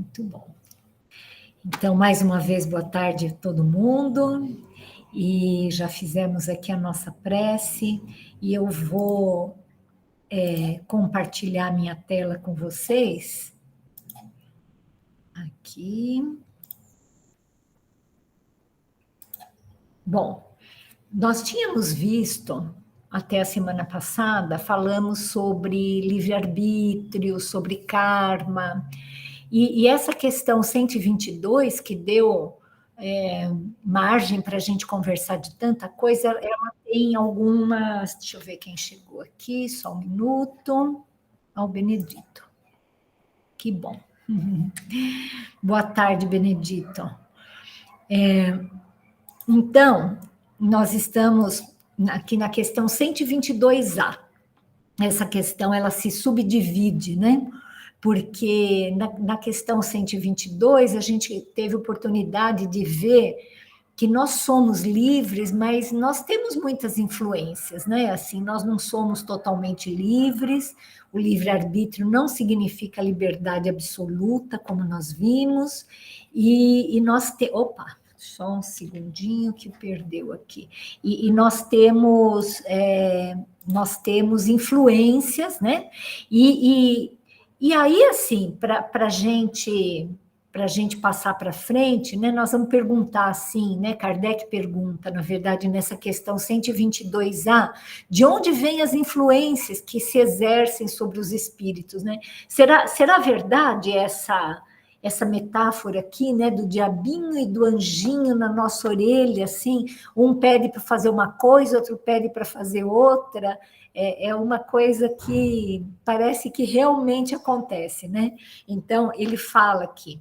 Muito bom. Então, mais uma vez, boa tarde a todo mundo. E já fizemos aqui a nossa prece. E eu vou compartilhar minha tela com vocês. Aqui. Bom, nós tínhamos visto, até a semana passada, falamos sobre livre-arbítrio, sobre karma, e essa questão 122, que deu margem para a gente conversar de tanta coisa, ela tem algumas... Deixa eu ver quem chegou aqui, só um minuto. Ao Benedito. Que bom. Boa tarde, Benedito. Então, nós estamos aqui na questão 122A. Essa questão, ela se subdivide, né? Porque na questão 122, a gente teve oportunidade de ver que nós somos livres, mas nós temos muitas influências, né? Assim, nós não somos totalmente livres, o livre-arbítrio não significa liberdade absoluta, como nós vimos, e nós temos... Opa! Só um segundinho que perdeu aqui. E nós temos influências, né? E aí, assim, para a gente passar para frente, né, nós vamos perguntar assim, né? Kardec pergunta, na verdade, nessa questão 122A, de onde vêm as influências que se exercem sobre os espíritos, né? Será verdade essa metáfora aqui, né, do diabinho e do anjinho na nossa orelha, assim, um pede para fazer uma coisa, outro pede para fazer outra, é uma coisa que parece que realmente acontece, né? Então, ele fala aqui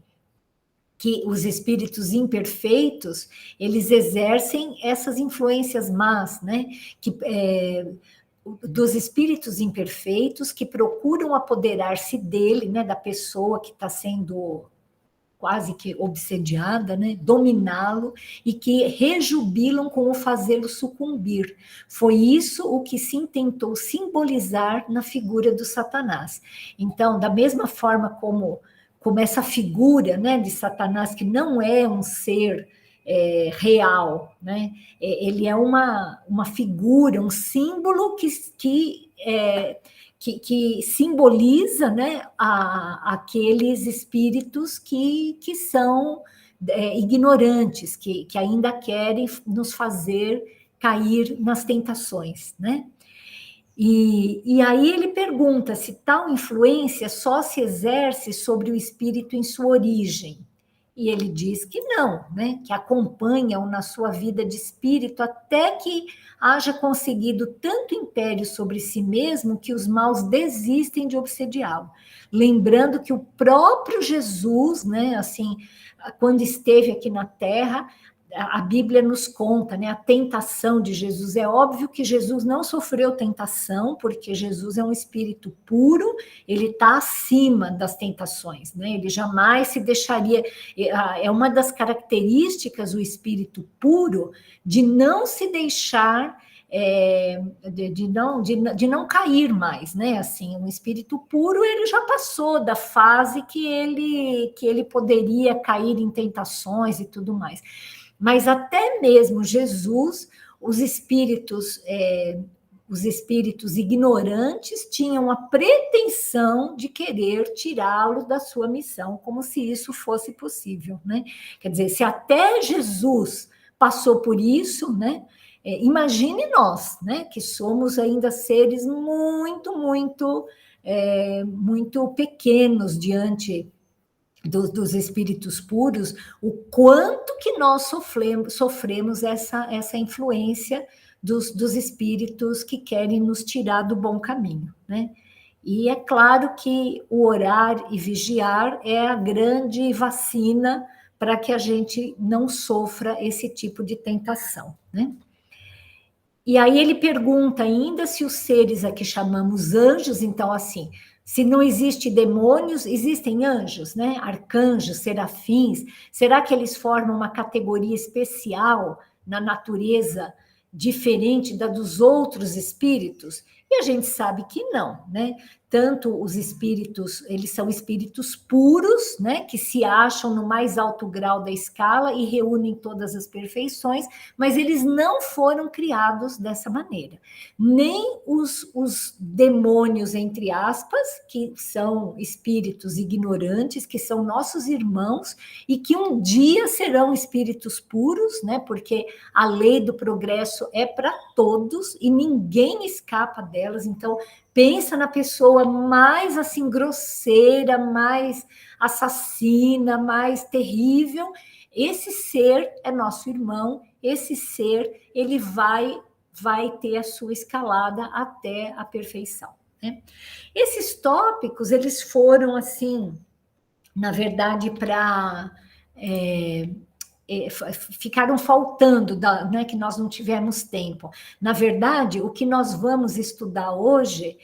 que os espíritos imperfeitos, eles exercem essas influências más, né? Dos espíritos imperfeitos que procuram apoderar-se dele, né, da pessoa que está sendo quase que obsediada, né, dominá-lo, e que rejubilam com o fazê-lo sucumbir. Foi isso o que se tentou simbolizar na figura do Satanás. Então, da mesma forma como essa figura, né, de Satanás, que não é um ser real, né? Ele é uma figura, um símbolo que simboliza, né, aqueles espíritos que são ignorantes, que ainda querem nos fazer cair nas tentações, né? E aí ele pergunta se tal influência só se exerce sobre o espírito em sua origem. E ele diz que não, né? Que acompanha-o na sua vida de espírito até que haja conseguido tanto império sobre si mesmo que os maus desistem de obsediá-lo. Lembrando que o próprio Jesus, né, assim, quando esteve aqui na Terra, a Bíblia nos conta, né, a tentação de Jesus. É óbvio que Jesus não sofreu tentação, porque Jesus é um espírito puro, ele está acima das tentações, né? Ele jamais se deixaria... É uma das características do espírito puro de não se deixar... de não cair mais, né? Assim, um espírito puro, ele já passou da fase que ele poderia cair em tentações e tudo mais. Mas até mesmo Jesus, os espíritos ignorantes tinham a pretensão de querer tirá-lo da sua missão, como se isso fosse possível, né? Quer dizer, se até Jesus passou por isso, né? Imagine nós, né? Que somos ainda seres muito, muito, muito pequenos diante dos espíritos puros, o quanto que nós sofremos essa influência dos espíritos que querem nos tirar do bom caminho, né? E é claro que o orar e vigiar é a grande vacina para que a gente não sofra esse tipo de tentação, né? E aí ele pergunta ainda se os seres a que chamamos anjos, então assim, se não existe demônios, existem anjos, né? Arcanjos, serafins, será que eles formam uma categoria especial na natureza diferente da dos outros espíritos? E a gente sabe que não, né? tanto os espíritos, eles são espíritos puros, né, que se acham no mais alto grau da escala e reúnem todas as perfeições, mas eles não foram criados dessa maneira. Nem os demônios, entre aspas, que são espíritos ignorantes, que são nossos irmãos e que um dia serão espíritos puros, né, porque a lei do progresso é para todos e ninguém escapa delas. Então, pensa na pessoa mais assim grosseira, mais assassina, mais terrível. Esse ser é nosso irmão, esse ser ele vai ter a sua escalada até a perfeição, né? Esses tópicos eles foram assim, na verdade, para ficaram faltando, né, que nós não tivemos tempo. Na verdade, o que nós vamos estudar hoje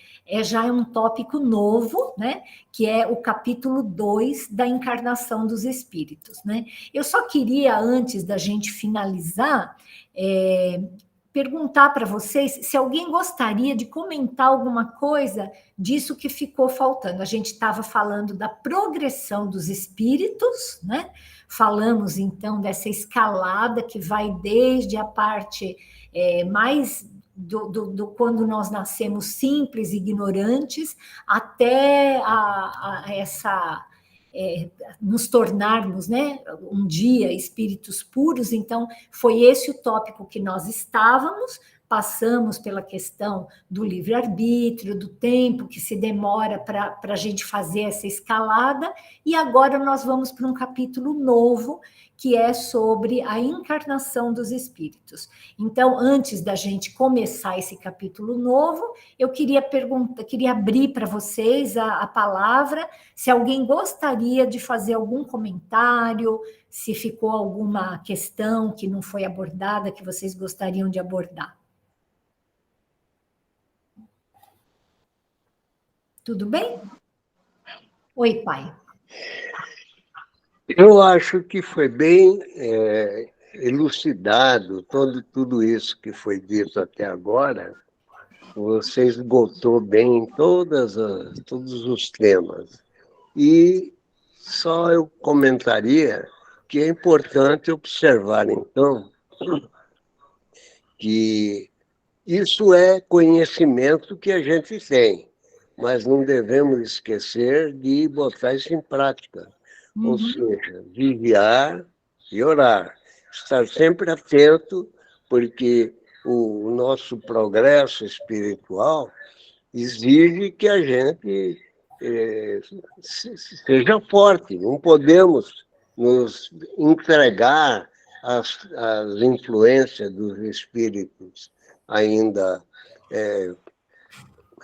já é um tópico novo, né, que é o capítulo 2 da encarnação dos espíritos, né? Eu só queria, antes da gente finalizar, perguntar para vocês se alguém gostaria de comentar alguma coisa disso que ficou faltando. A gente estava falando da progressão dos espíritos, né? Falamos, então, dessa escalada que vai desde a parte mais do quando nós nascemos simples, ignorantes, até essa... nos tornarmos, né, um dia espíritos puros. Então, foi esse o tópico que nós estávamos, passamos pela questão do livre-arbítrio, do tempo que se demora para a gente fazer essa escalada, e agora nós vamos para um capítulo novo, que é sobre a encarnação dos espíritos. Então, antes da gente começar esse capítulo novo, eu queria abrir para vocês a palavra, se alguém gostaria de fazer algum comentário, se ficou alguma questão que não foi abordada, que vocês gostariam de abordar. Tudo bem? Oi, pai. Eu acho que foi bem elucidado tudo isso que foi dito até agora. Você esgotou bem todos os temas. E só eu comentaria que é importante observar, então, que isso é conhecimento que a gente tem, mas não devemos esquecer de botar isso em prática. Ou seja, vigiar e orar. Estar sempre atento, porque o nosso progresso espiritual exige que a gente seja forte. Não podemos nos entregar às influências dos espíritos ainda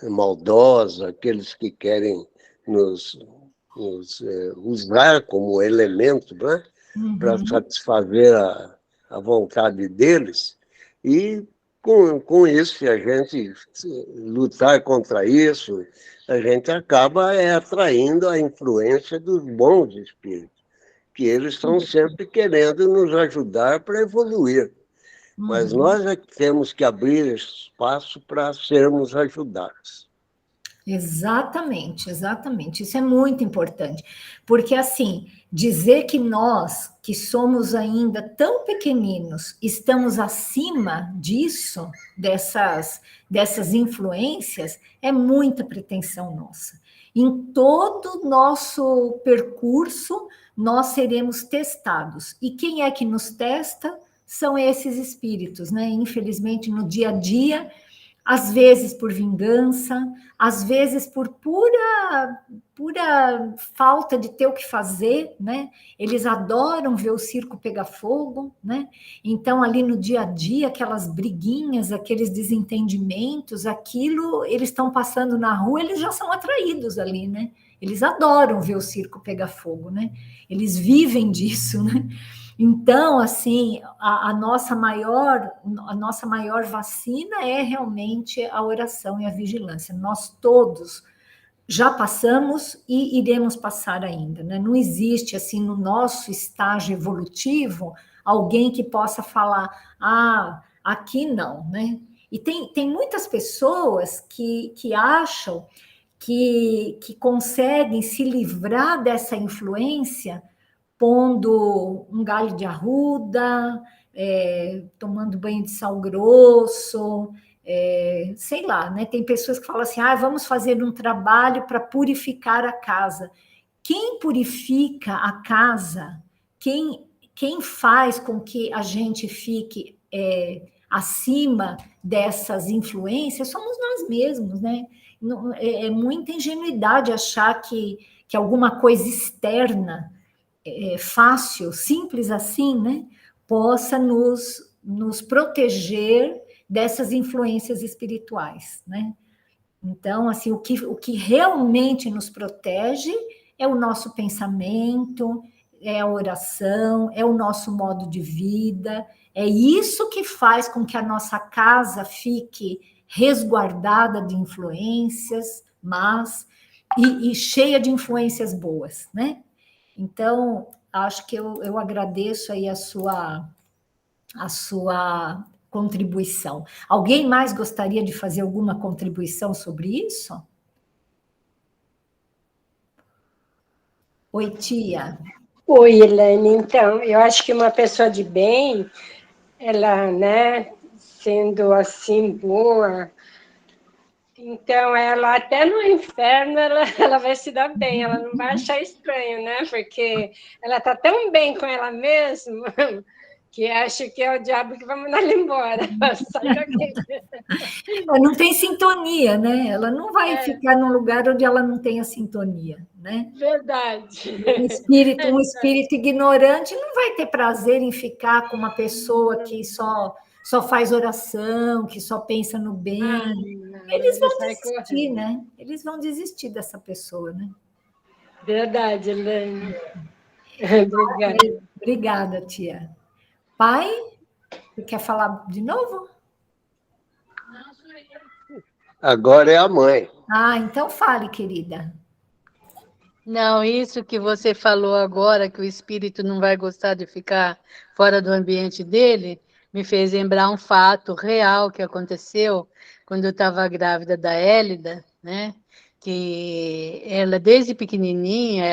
maldosos, aqueles que querem nos usar como elemento, né, para satisfazer a vontade deles. E com isso, se a gente lutar contra isso, a gente acaba atraindo a influência dos bons espíritos, que eles estão sempre querendo nos ajudar para evoluir. Mas nós é que temos que abrir espaço para sermos ajudados. Exatamente, exatamente. Isso é muito importante, porque assim, dizer que nós, que somos ainda tão pequeninos, estamos acima disso, dessas influências, é muita pretensão nossa. Em todo o nosso percurso, nós seremos testados. E quem é que nos testa? São esses espíritos, né? Infelizmente, no dia a dia, às vezes por vingança, às vezes por pura falta de ter o que fazer, né? Eles adoram ver o circo pegar fogo, né? Então, ali no dia a dia, aquelas briguinhas, aqueles desentendimentos, aquilo, eles estão passando na rua, eles já são atraídos ali, né? Eles adoram ver o circo pegar fogo, né? Eles vivem disso, né? Então, assim, a nossa maior vacina é realmente a oração e a vigilância. Nós todos já passamos e iremos passar ainda, né? Não existe, assim, no nosso estágio evolutivo, alguém que possa falar, aqui não, né? E tem muitas pessoas que acham que conseguem se livrar dessa influência pondo um galho de arruda, tomando banho de sal grosso, sei lá, né? Tem pessoas que falam assim, vamos fazer um trabalho para purificar a casa. Quem purifica a casa, quem faz com que a gente fique acima dessas influências, somos nós mesmos, né? É muita ingenuidade achar que alguma coisa externa, fácil, simples assim, né, possa nos proteger dessas influências espirituais, né? Então, assim, o que realmente nos protege é o nosso pensamento, é a oração, é o nosso modo de vida, é isso que faz com que a nossa casa fique resguardada de influências, mas e cheia de influências boas, né? Então, acho que eu agradeço aí a sua contribuição. Alguém mais gostaria de fazer alguma contribuição sobre isso? Oi, tia. Oi, Elaine. Então, eu acho que uma pessoa de bem, ela, né, sendo assim boa, então ela até no inferno ela vai se dar bem, ela não vai achar estranho, né? Porque ela está tão bem com ela mesma que acha que é o diabo que vai mandar ela embora. Sai daqui. Ela não tem sintonia, né? Ela não vai ficar num lugar onde ela não tenha sintonia, né? Verdade. Um espírito ignorante não vai ter prazer em ficar com uma pessoa que só faz oração, que só pensa no bem. Eles vão desistir, né? Eles vão desistir dessa pessoa, né? Verdade, Elaine. Obrigada. Obrigada, tia. Pai, você quer falar de novo? Agora é a mãe. Então fale, querida. Não, isso que você falou agora, que o espírito não vai gostar de ficar fora do ambiente dele, me fez lembrar um fato real que aconteceu quando eu estava grávida da Hélida, né? Que ela, desde pequenininha,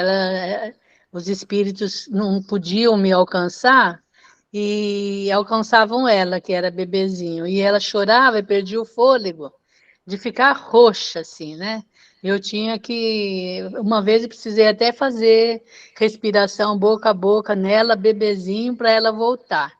os espíritos não podiam me alcançar e alcançavam ela, que era bebezinho, e ela chorava e perdia o fôlego, de ficar roxa, assim, né? Eu tinha que, uma vez eu precisei até fazer respiração boca a boca nela, bebezinho, para ela voltar.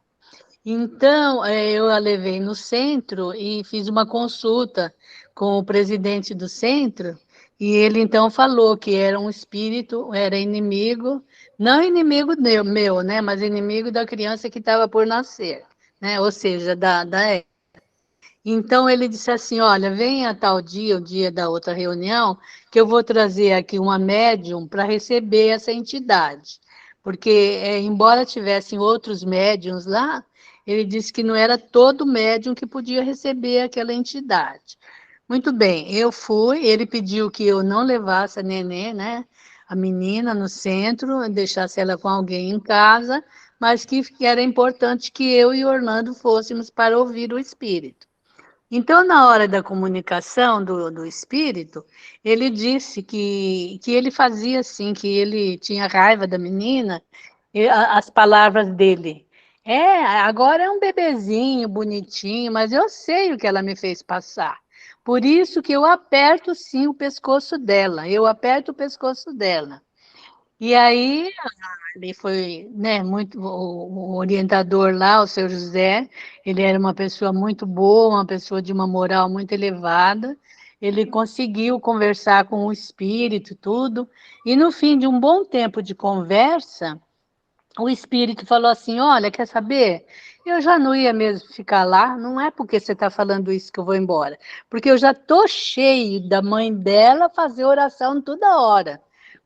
Então, eu a levei no centro e fiz uma consulta com o presidente do centro, e ele então falou que era um espírito, era inimigo, não inimigo meu, né, mas inimigo da criança que estava por nascer, né, ou seja, da então ele disse assim: olha, venha tal dia, o dia da outra reunião, que eu vou trazer aqui uma médium para receber essa entidade. Porque, embora tivessem outros médiums lá, ele disse que não era todo médium que podia receber aquela entidade. Muito bem, eu fui, ele pediu que eu não levasse a neném, né, a menina no centro, deixasse ela com alguém em casa, mas que era importante que eu e Orlando fôssemos para ouvir o espírito. Então, na hora da comunicação do espírito, ele disse que ele fazia assim, que ele tinha raiva da menina, e as palavras dele. Agora é um bebezinho bonitinho, mas eu sei o que ela me fez passar. Por isso que eu aperto sim o pescoço dela, eu aperto o pescoço dela. E aí, ele foi, né, muito o orientador lá, o seu José, ele era uma pessoa muito boa, uma pessoa de uma moral muito elevada. Ele conseguiu conversar com o espírito, tudo, e no fim de um bom tempo de conversa, o espírito falou assim: olha, quer saber? Eu já não ia mesmo ficar lá, não é porque você está falando isso que eu vou embora, porque eu já estou cheio da mãe dela fazer oração toda hora.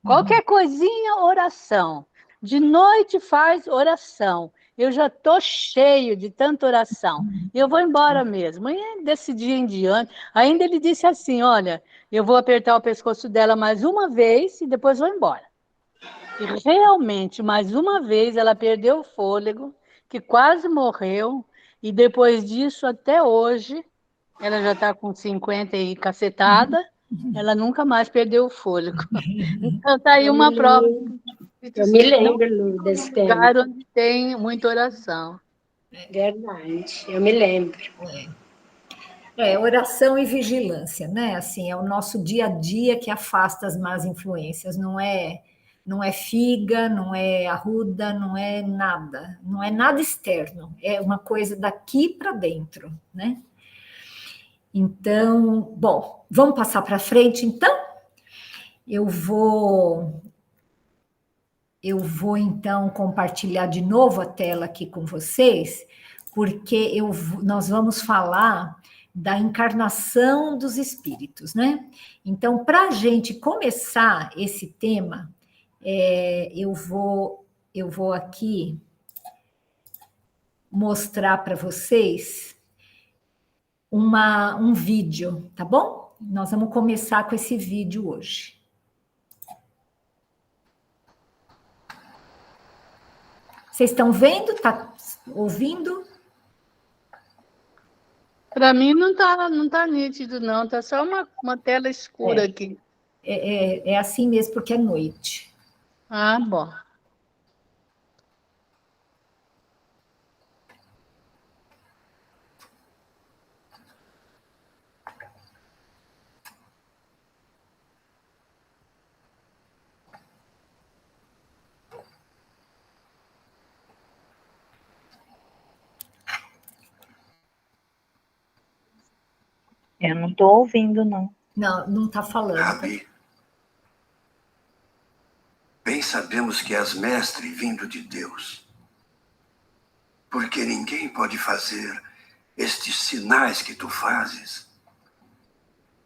Qualquer coisinha, oração. De noite faz oração. Eu já estou cheio de tanta oração. Eu vou embora mesmo. E desse dia em diante, ainda ele disse assim: olha, eu vou apertar o pescoço dela mais uma vez e depois vou embora. E realmente, mais uma vez, ela perdeu o fôlego, que quase morreu, e depois disso, até hoje, ela já está com 50 e cacetada, Ela nunca mais perdeu o fôlego. Então, está aí Eu uma me prova. lembro, eu me lembro, Lu, desse Um tempo. lugar onde tem muita oração. Verdade, eu me lembro. Oração e vigilância, né? Assim, é o nosso dia a dia que afasta as más influências, não é figa, não é arruda, não é nada, não é nada externo, é uma coisa daqui para dentro, né? Então, bom, vamos passar para frente, então? Eu vou então compartilhar de novo a tela aqui com vocês, porque nós vamos falar da encarnação dos espíritos, né? Então, para a gente começar esse tema, eu vou aqui mostrar para vocês um vídeo, tá bom? Nós vamos começar com esse vídeo hoje. Vocês estão vendo? Tá ouvindo? Para mim não tá nítido, não. Tá só uma tela escura aqui. É assim mesmo, porque é noite. Ah, bom. Eu não estou ouvindo, não. Não, não está falando. Rabi, bem sabemos que és mestre vindo de Deus, porque ninguém pode fazer estes sinais que tu fazes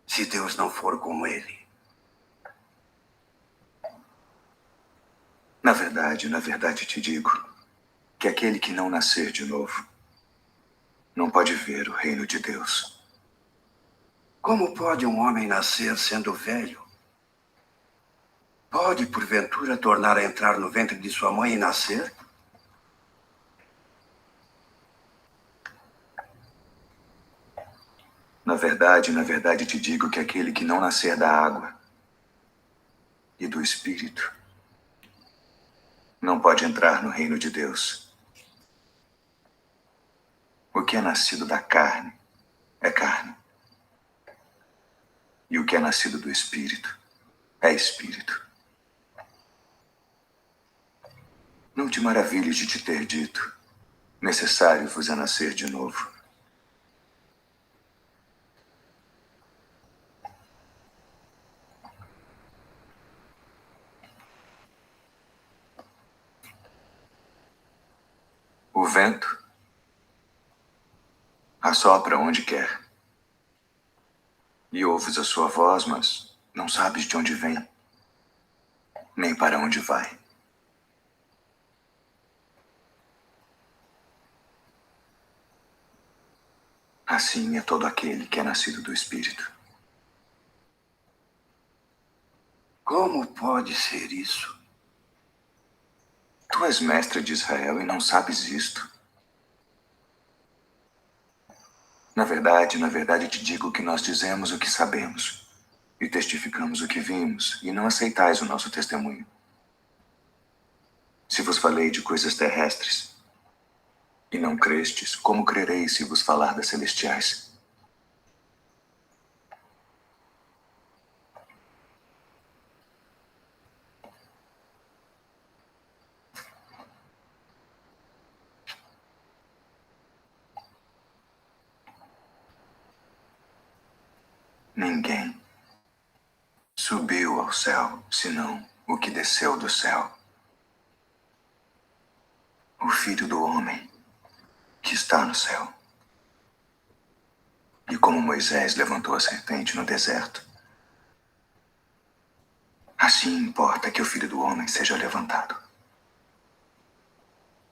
se Deus não for com ele. Na verdade te digo que aquele que não nascer de novo não pode ver o reino de Deus. Como pode um homem nascer sendo velho? Pode, porventura, tornar a entrar no ventre de sua mãe e nascer? Na verdade te digo que aquele que não nascer da água e do Espírito não pode entrar no reino de Deus. O que é nascido da carne é carne. E o que é nascido do Espírito é Espírito. Não te maravilhes de te ter dito: necessário vos é nascer de novo. O vento assopra onde quer. E ouves a sua voz, mas não sabes de onde vem, nem para onde vai. Assim é todo aquele que é nascido do Espírito. Como pode ser isso? Tu és mestre de Israel e não sabes isto? Na verdade te digo que nós dizemos o que sabemos e testificamos o que vimos, e não aceitais o nosso testemunho. Se vos falei de coisas terrestres e não crestes, como crereis se vos falar das celestiais? Ninguém subiu ao céu, senão o que desceu do céu. O Filho do Homem que está no céu. E como Moisés levantou a serpente no deserto, assim importa que o Filho do Homem seja levantado,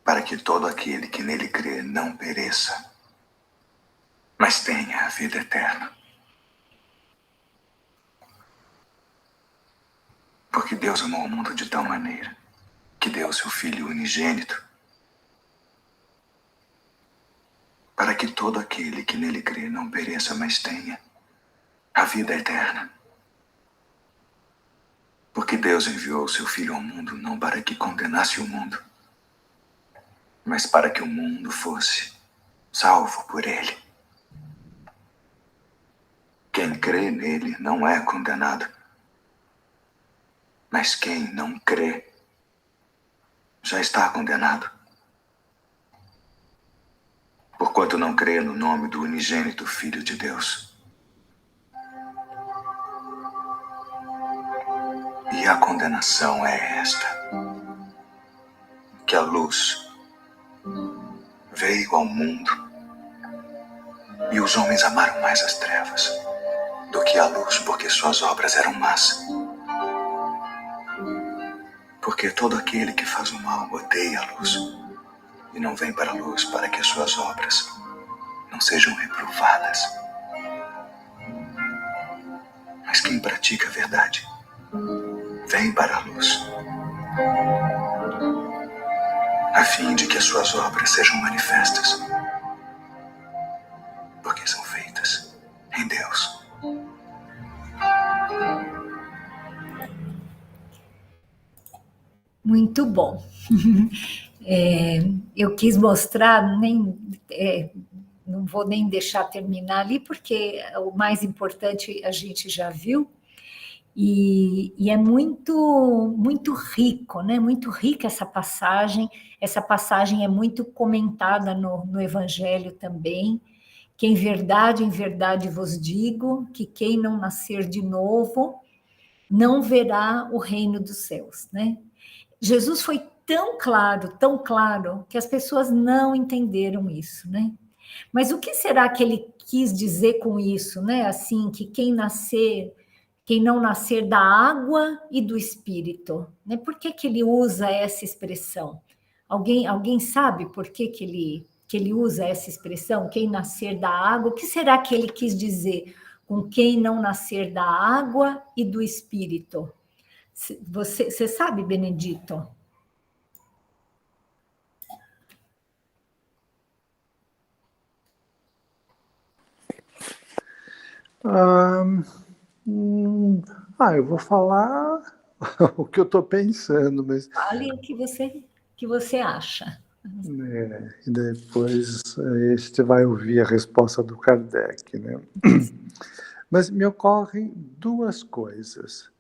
para que todo aquele que nele crê não pereça, mas tenha a vida eterna. Porque Deus amou o mundo de tal maneira que deu seu Filho unigênito, para que todo aquele que nele crê não pereça, mas tenha a vida eterna. Porque Deus enviou o seu Filho ao mundo não para que condenasse o mundo, mas para que o mundo fosse salvo por ele. Quem crê nele não é condenado, mas quem não crê já está condenado, porquanto não crê no nome do unigênito Filho de Deus. E a condenação é esta: que a luz veio ao mundo e os homens amaram mais as trevas do que a luz, porque suas obras eram más. Porque todo aquele que faz o mal odeia a luz e não vem para a luz para que as suas obras não sejam reprovadas. Mas quem pratica a verdade vem para a luz, a fim de que as suas obras sejam manifestas, porque são feitas em Deus. Muito bom. Eu quis mostrar, não vou nem deixar terminar ali, porque o mais importante a gente já viu, e é muito rico, né? Muito rica essa passagem é muito comentada no Evangelho também, que em verdade vos digo, que quem não nascer de novo não verá o reino dos céus, né? Jesus foi tão claro, que as pessoas não entenderam isso, né? Mas o que será que ele quis dizer com isso, né? Assim, que quem não nascer da água e do Espírito, né? Por que ele usa essa expressão? Alguém sabe por que ele usa essa expressão? Quem nascer da água, o que será que ele quis dizer com quem não nascer da água e do Espírito? Você sabe, Benedito? Eu vou falar o que eu estou pensando, mas... Fale o que você acha. E depois a gente vai ouvir a resposta do Kardec, né? Mas me ocorrem duas coisas.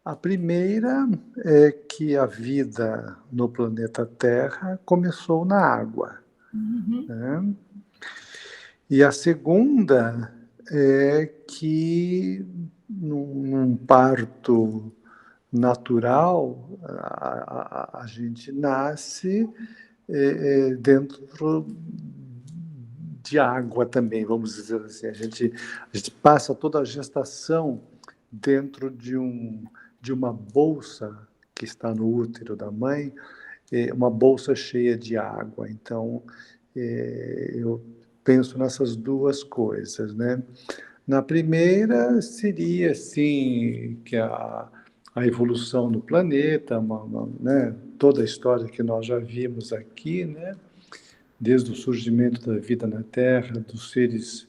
A primeira é que a vida no planeta Terra começou na água. Né? E a segunda é que num parto natural a gente nasce dentro de água também, vamos dizer assim. A gente passa toda a gestação dentro de uma bolsa que está no útero da mãe, uma bolsa cheia de água. Então, eu penso nessas duas coisas, né? Na primeira seria, sim, que a evolução do planeta, né? Toda a história que nós já vimos aqui, né? Desde o surgimento da vida na Terra, dos seres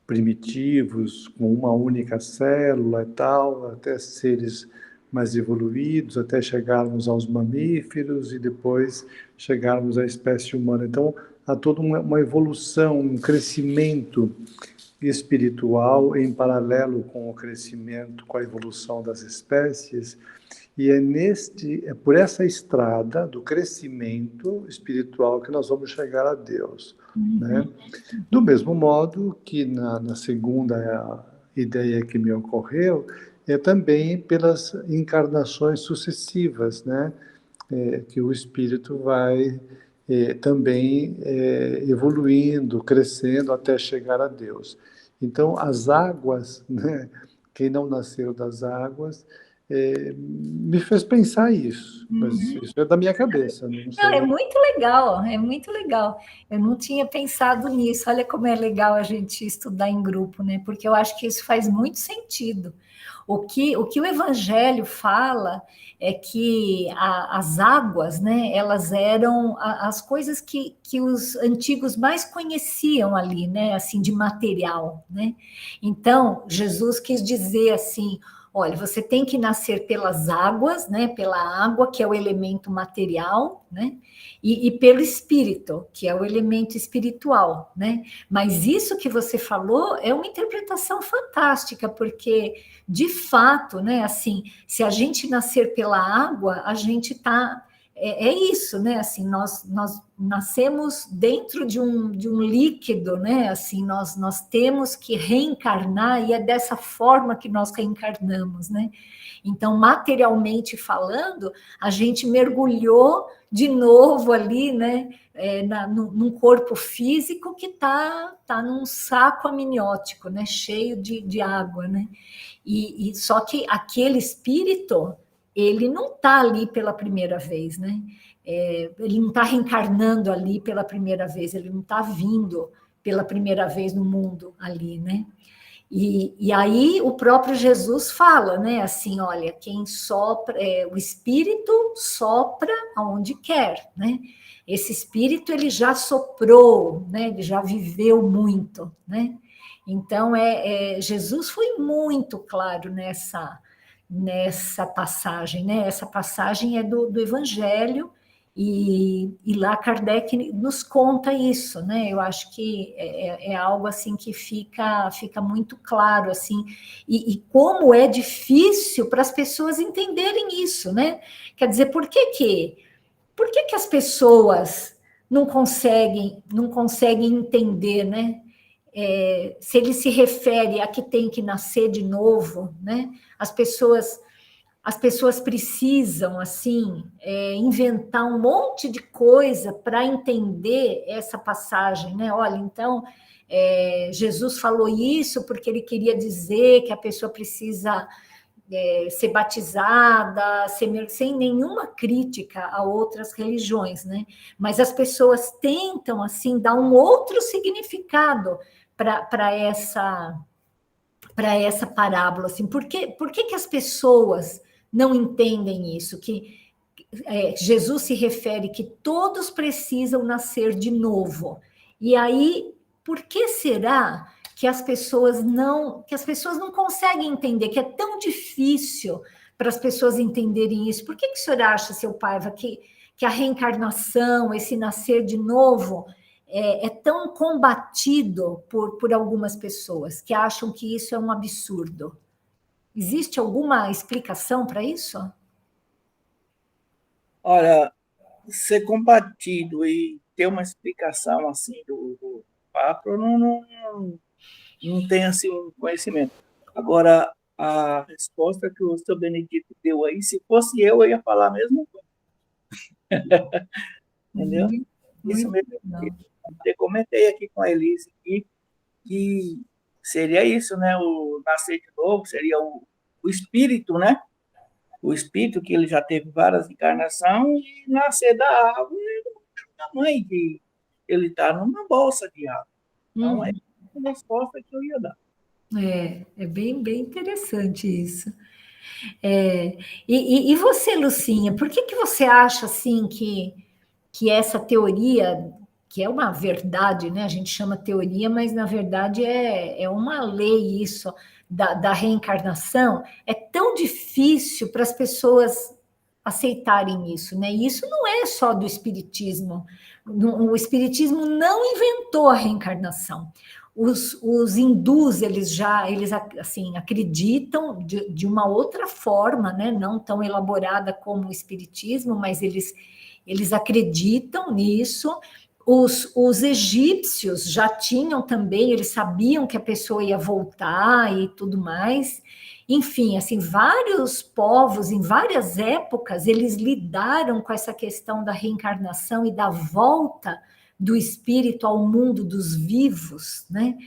primitivos, com uma única célula e tal, até seres mais evoluídos, até chegarmos aos mamíferos e depois chegarmos à espécie humana. Então, há toda uma evolução, um crescimento espiritual em paralelo com o crescimento, com a evolução das espécies, e é por essa estrada do crescimento espiritual que nós vamos chegar a Deus. Né? Do mesmo modo que na segunda ideia que me ocorreu, é também pelas encarnações sucessivas, né? Que o espírito vai também evoluindo, crescendo até chegar a Deus. Então, as águas, né? Quem não nasceu das águas, me fez pensar isso, mas isso é da minha cabeça. Não sei. Não, é muito legal, é muito legal. Eu não tinha pensado nisso. Olha como é legal a gente estudar em grupo, né? Porque eu acho que isso faz muito sentido. O que o Evangelho fala é que as águas, né? Elas eram as coisas que os antigos mais conheciam ali, né? Assim, de material, né? Então, Jesus quis dizer assim: olha, você tem que nascer pelas águas, né? Pela água, que é o elemento material, né? E pelo espírito, que é o elemento espiritual, né? Mas isso que você falou é uma interpretação fantástica, porque, de fato, né? Assim, se a gente nascer pela água, a gente está... É isso, né? Assim, nós nascemos dentro de um líquido, né? Assim, nós temos que reencarnar e é dessa forma que nós reencarnamos, né? Então, materialmente falando, a gente mergulhou de novo ali, né? Num corpo físico que tá num saco amniótico, né? Cheio de água, né? E só que aquele espírito, ele não está ali pela primeira vez, né? Ele não está reencarnando ali pela primeira vez, ele não está vindo pela primeira vez no mundo ali, né? E aí o próprio Jesus fala, né? Assim, olha, quem sopra, o espírito sopra aonde quer, né? Esse espírito ele já soprou, né? Ele já viveu muito, né? Então Jesus foi muito claro nessa passagem, né? Essa passagem é do Evangelho, e lá Kardec nos conta isso, né? Eu acho que é algo assim que fica muito claro, assim, e como é difícil para as pessoas entenderem isso, né? Quer dizer, por que as pessoas não conseguem entender, né? Se ele se refere a que tem que nascer de novo, né? As pessoas precisam, assim, inventar um monte de coisa para entender essa passagem, né? Olha, então, Jesus falou isso porque ele queria dizer que a pessoa precisa ser batizada, sem nenhuma crítica a outras religiões, né? Mas as pessoas tentam, assim, dar um outro significado para essa parábola, assim. Por que as pessoas não entendem isso? Que Jesus se refere que todos precisam nascer de novo. E aí, por que será que as pessoas não conseguem entender, que é tão difícil para as pessoas entenderem isso? Por que o senhor acha, seu Paiva, que a reencarnação, esse nascer de novo, é tão combatido por algumas pessoas que acham que isso é um absurdo? Existe alguma explicação para isso? Olha, ser combatido e ter uma explicação assim do papo, eu não tenho assim um conhecimento. Agora, a resposta que o seu Benedito deu aí, se fosse eu ia falar a mesma coisa. Entendeu? Isso mesmo. Eu comentei aqui com a Elise que seria isso, né? O nascer de novo seria o espírito, né? O espírito que ele já teve várias encarnações e nascer da água da mãe, que ele está numa bolsa de água. Então, é a resposta que eu ia dar. É bem, bem interessante isso. E você, Lucinha, por que você acha assim que essa teoria, que é uma verdade, né? A gente chama teoria, mas na verdade é uma lei isso, da reencarnação, é tão difícil para as pessoas aceitarem isso, né? E isso não é só do Espiritismo. O Espiritismo não inventou a reencarnação. Os hindus, eles assim, acreditam de uma outra forma, né? Não tão elaborada como o Espiritismo, mas eles acreditam nisso. Os egípcios já tinham também, eles sabiam que a pessoa ia voltar e tudo mais. Enfim, assim, vários povos, em várias épocas, eles lidaram com essa questão da reencarnação e da volta do espírito ao mundo dos vivos, né?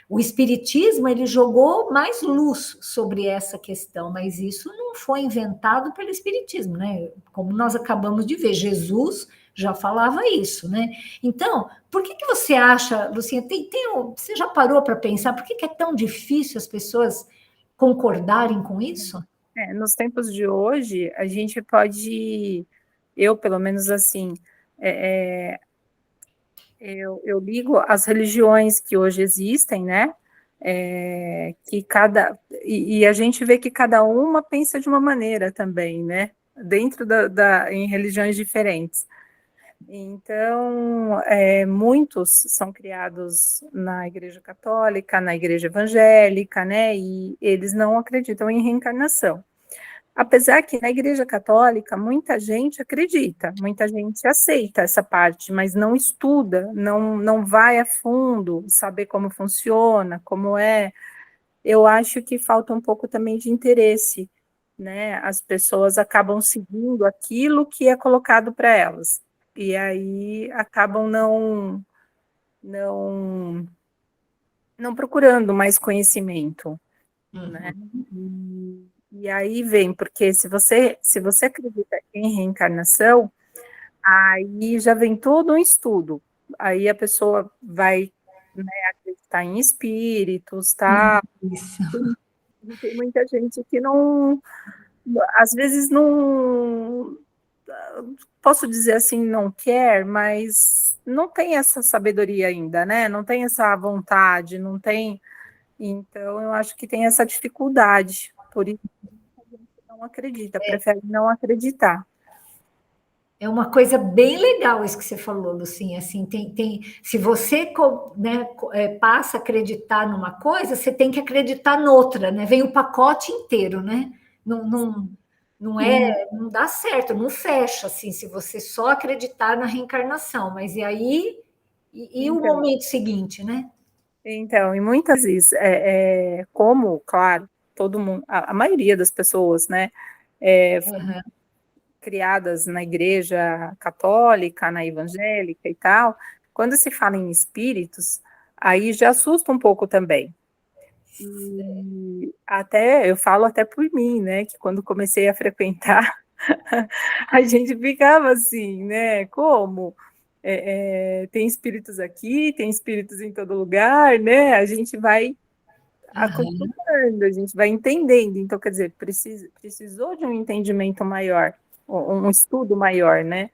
O espiritismo, ele jogou mais luz sobre essa questão, mas isso não foi inventado pelo espiritismo, né? Como nós acabamos de ver, Jesus já falava isso, né? Então, por que você acha, Lucinha, você já parou para pensar por que é tão difícil as pessoas concordarem com isso? Nos tempos de hoje, a gente pode, eu pelo menos assim, eu ligo as religiões que hoje existem, né? E a gente vê que cada uma pensa de uma maneira também, né? Dentro em religiões diferentes. Então, muitos são criados na Igreja Católica, na Igreja Evangélica, né? E eles não acreditam em reencarnação. Apesar que na Igreja Católica muita gente acredita, muita gente aceita essa parte, mas não estuda, não vai a fundo saber como funciona, como é. Eu acho que falta um pouco também de interesse, né? As pessoas acabam seguindo aquilo que é colocado para elas, e aí acabam não procurando mais conhecimento, né? E aí vem, porque se você acredita em reencarnação, aí já vem todo um estudo. Aí a pessoa vai, né, acreditar em espíritos, tá? Isso. Tem muita gente que não, às vezes não, posso dizer assim, não quer, mas não tem essa sabedoria ainda, né? Não tem essa vontade, não tem. Então, eu acho que tem essa dificuldade, por isso a gente não acredita, prefere não acreditar. É uma coisa bem legal isso que você falou, Lucinha. Assim, se você, né, passa a acreditar numa coisa, você tem que acreditar noutra, né? Vem o pacote inteiro, né? Não dá certo, não fecha assim, se você só acreditar na reencarnação. Mas e aí? E o momento seguinte, né? Então, e muitas vezes, como, claro, todo mundo, a maioria das pessoas, né, criadas na igreja católica, na evangélica e tal, quando se fala em espíritos, aí já assusta um pouco também. E eu falo até por mim, né, que quando comecei a frequentar, a gente ficava assim, né, como? Tem espíritos aqui, tem espíritos em todo lugar, né? A gente vai acostumando, a gente vai entendendo. Então, quer dizer, precisou de um entendimento maior, um estudo maior, né?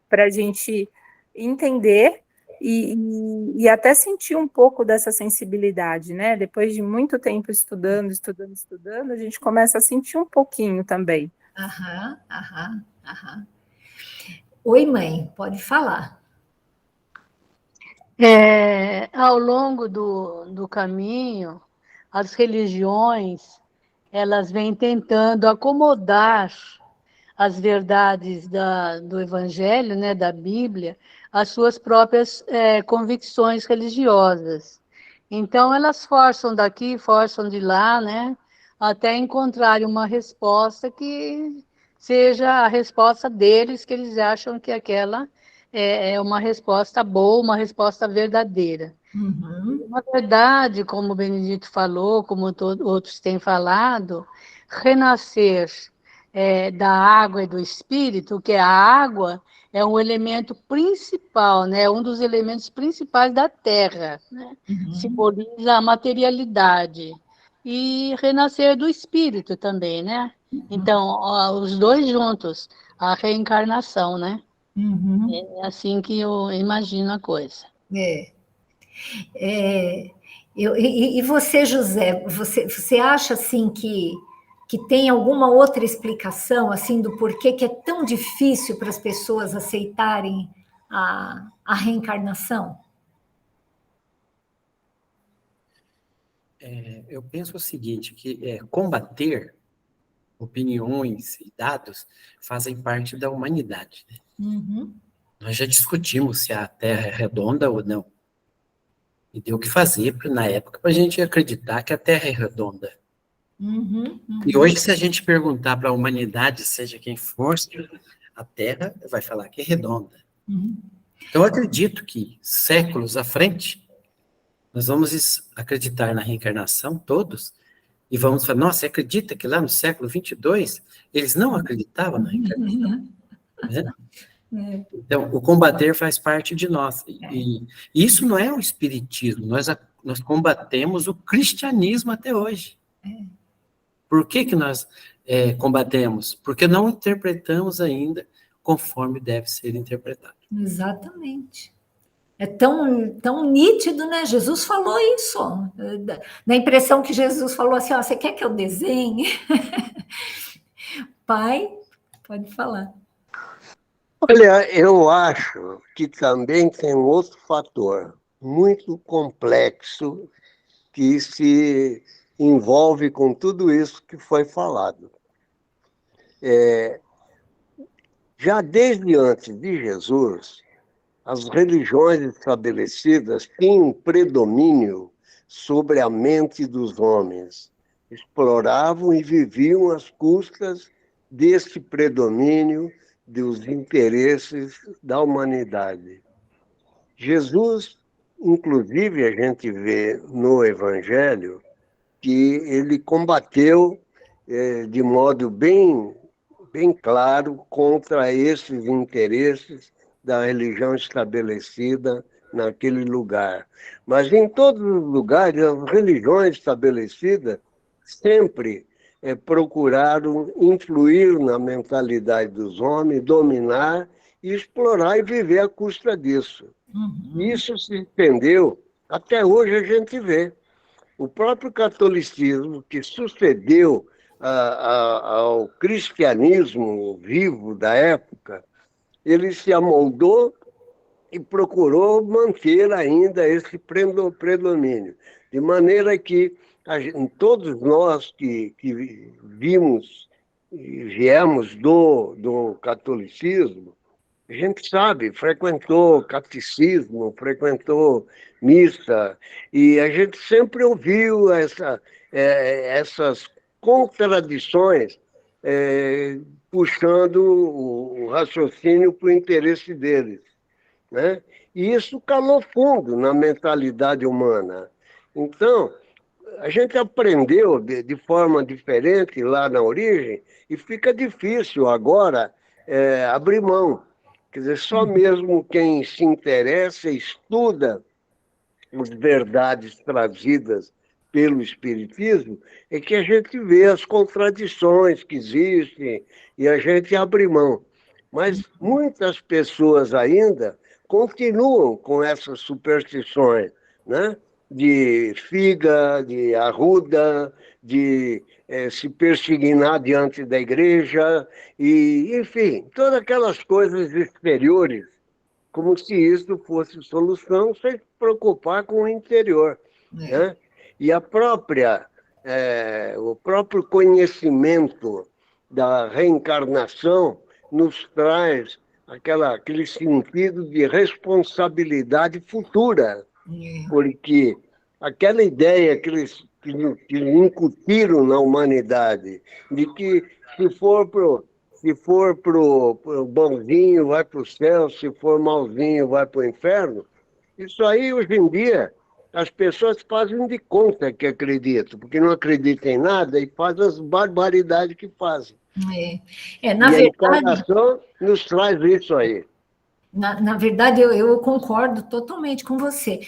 Para a gente entender e até sentir um pouco dessa sensibilidade, né? Depois de muito tempo estudando, a gente começa a sentir um pouquinho também. Oi, mãe, pode falar. Ao longo do caminho, as religiões, elas vêm tentando acomodar as verdades do Evangelho, né, da Bíblia, às suas próprias convicções religiosas. Então, elas forçam daqui, forçam de lá, né, até encontrarem uma resposta que seja a resposta deles, que eles acham que aquela é uma resposta boa, uma resposta verdadeira. Na verdade, como o Benedito falou, como outros têm falado, renascer da água e do espírito, que a água é um elemento principal, né? Um dos elementos principais da Terra, né? Simboliza a materialidade. E renascer do espírito também, né? Então, os dois juntos, a reencarnação, né? É assim que eu imagino a coisa. E você, José, você acha assim que tem alguma outra explicação assim do porquê que é tão difícil para as pessoas aceitarem a reencarnação? Eu penso o seguinte, que combater opiniões e dados fazem parte da humanidade. Né? Nós já discutimos se a Terra é redonda ou não. E deu o que fazer, na época, para a gente acreditar que a Terra é redonda. E hoje, se a gente perguntar para a humanidade, seja quem for, a Terra vai falar que é redonda. Então, eu acredito que, séculos à frente, nós vamos acreditar na reencarnação, todos, e vamos falar, nossa, você acredita que lá no século 22 eles não acreditavam na reencarnação? Né? Então, o combater faz parte de nós. E isso não é o espiritismo, nós combatemos o cristianismo até hoje. Por que nós combatemos? Porque não interpretamos ainda conforme deve ser interpretado. Exatamente. É tão nítido, né? Jesus falou isso. Na impressão que Jesus falou assim, ó, você quer que eu desenhe? Pai, pode falar. Olha, eu acho que também tem um outro fator muito complexo que se envolve com tudo isso que foi falado. Já desde antes de Jesus, as religiões estabelecidas tinham predomínio sobre a mente dos homens. Exploravam e viviam às custas desse predomínio dos interesses da humanidade. Jesus, inclusive, a gente vê no Evangelho que ele combateu de modo bem claro contra esses interesses da religião estabelecida naquele lugar. Mas em todos os lugares, as religiões estabelecidas sempre procuraram influir na mentalidade dos homens, dominar e explorar e viver à custa disso. E isso se estendeu, até hoje a gente vê. O próprio catolicismo, que sucedeu ao cristianismo vivo da época, ele se amoldou e procurou manter ainda esse predomínio. De maneira que todos nós que vimos e viemos do catolicismo, a gente sabe, frequentou catecismo, frequentou missa, e a gente sempre ouviu essas contradições puxando o raciocínio para o interesse deles, né? E isso calou fundo na mentalidade humana. Então, a gente aprendeu de forma diferente lá na origem e fica difícil agora abrir mão. Quer dizer, só mesmo quem se interessa, estuda as verdades trazidas pelo Espiritismo, é que a gente vê as contradições que existem e a gente abre mão. Mas muitas pessoas ainda continuam com essas superstições, né? De figa, de arruda, de se persignar diante da igreja, e, enfim, todas aquelas coisas exteriores, como se isso fosse solução, sem se preocupar com o interior. Né? E o próprio conhecimento da reencarnação nos traz aquele sentido de responsabilidade futura, porque aquela ideia que eles incutiram na humanidade, de que se for pro bonzinho, vai para o céu, se for malzinho, vai para o inferno, isso aí, hoje em dia, as pessoas fazem de conta que acreditam, porque não acreditam em nada e fazem as barbaridades que fazem. Na verdade, a encarnação nos traz isso aí. Na verdade, eu concordo totalmente com você.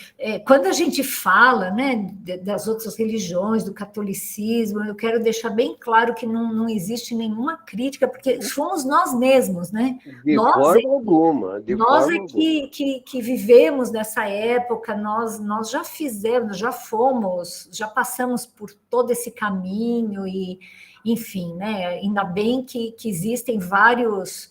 Quando a gente fala, né, das outras religiões, do catolicismo, eu quero deixar bem claro que não existe nenhuma crítica, porque fomos nós mesmos, né? De forma alguma. Nós que vivemos nessa época, nós já fizemos, já passamos por todo esse caminho, e, enfim, né? Ainda bem que existem vários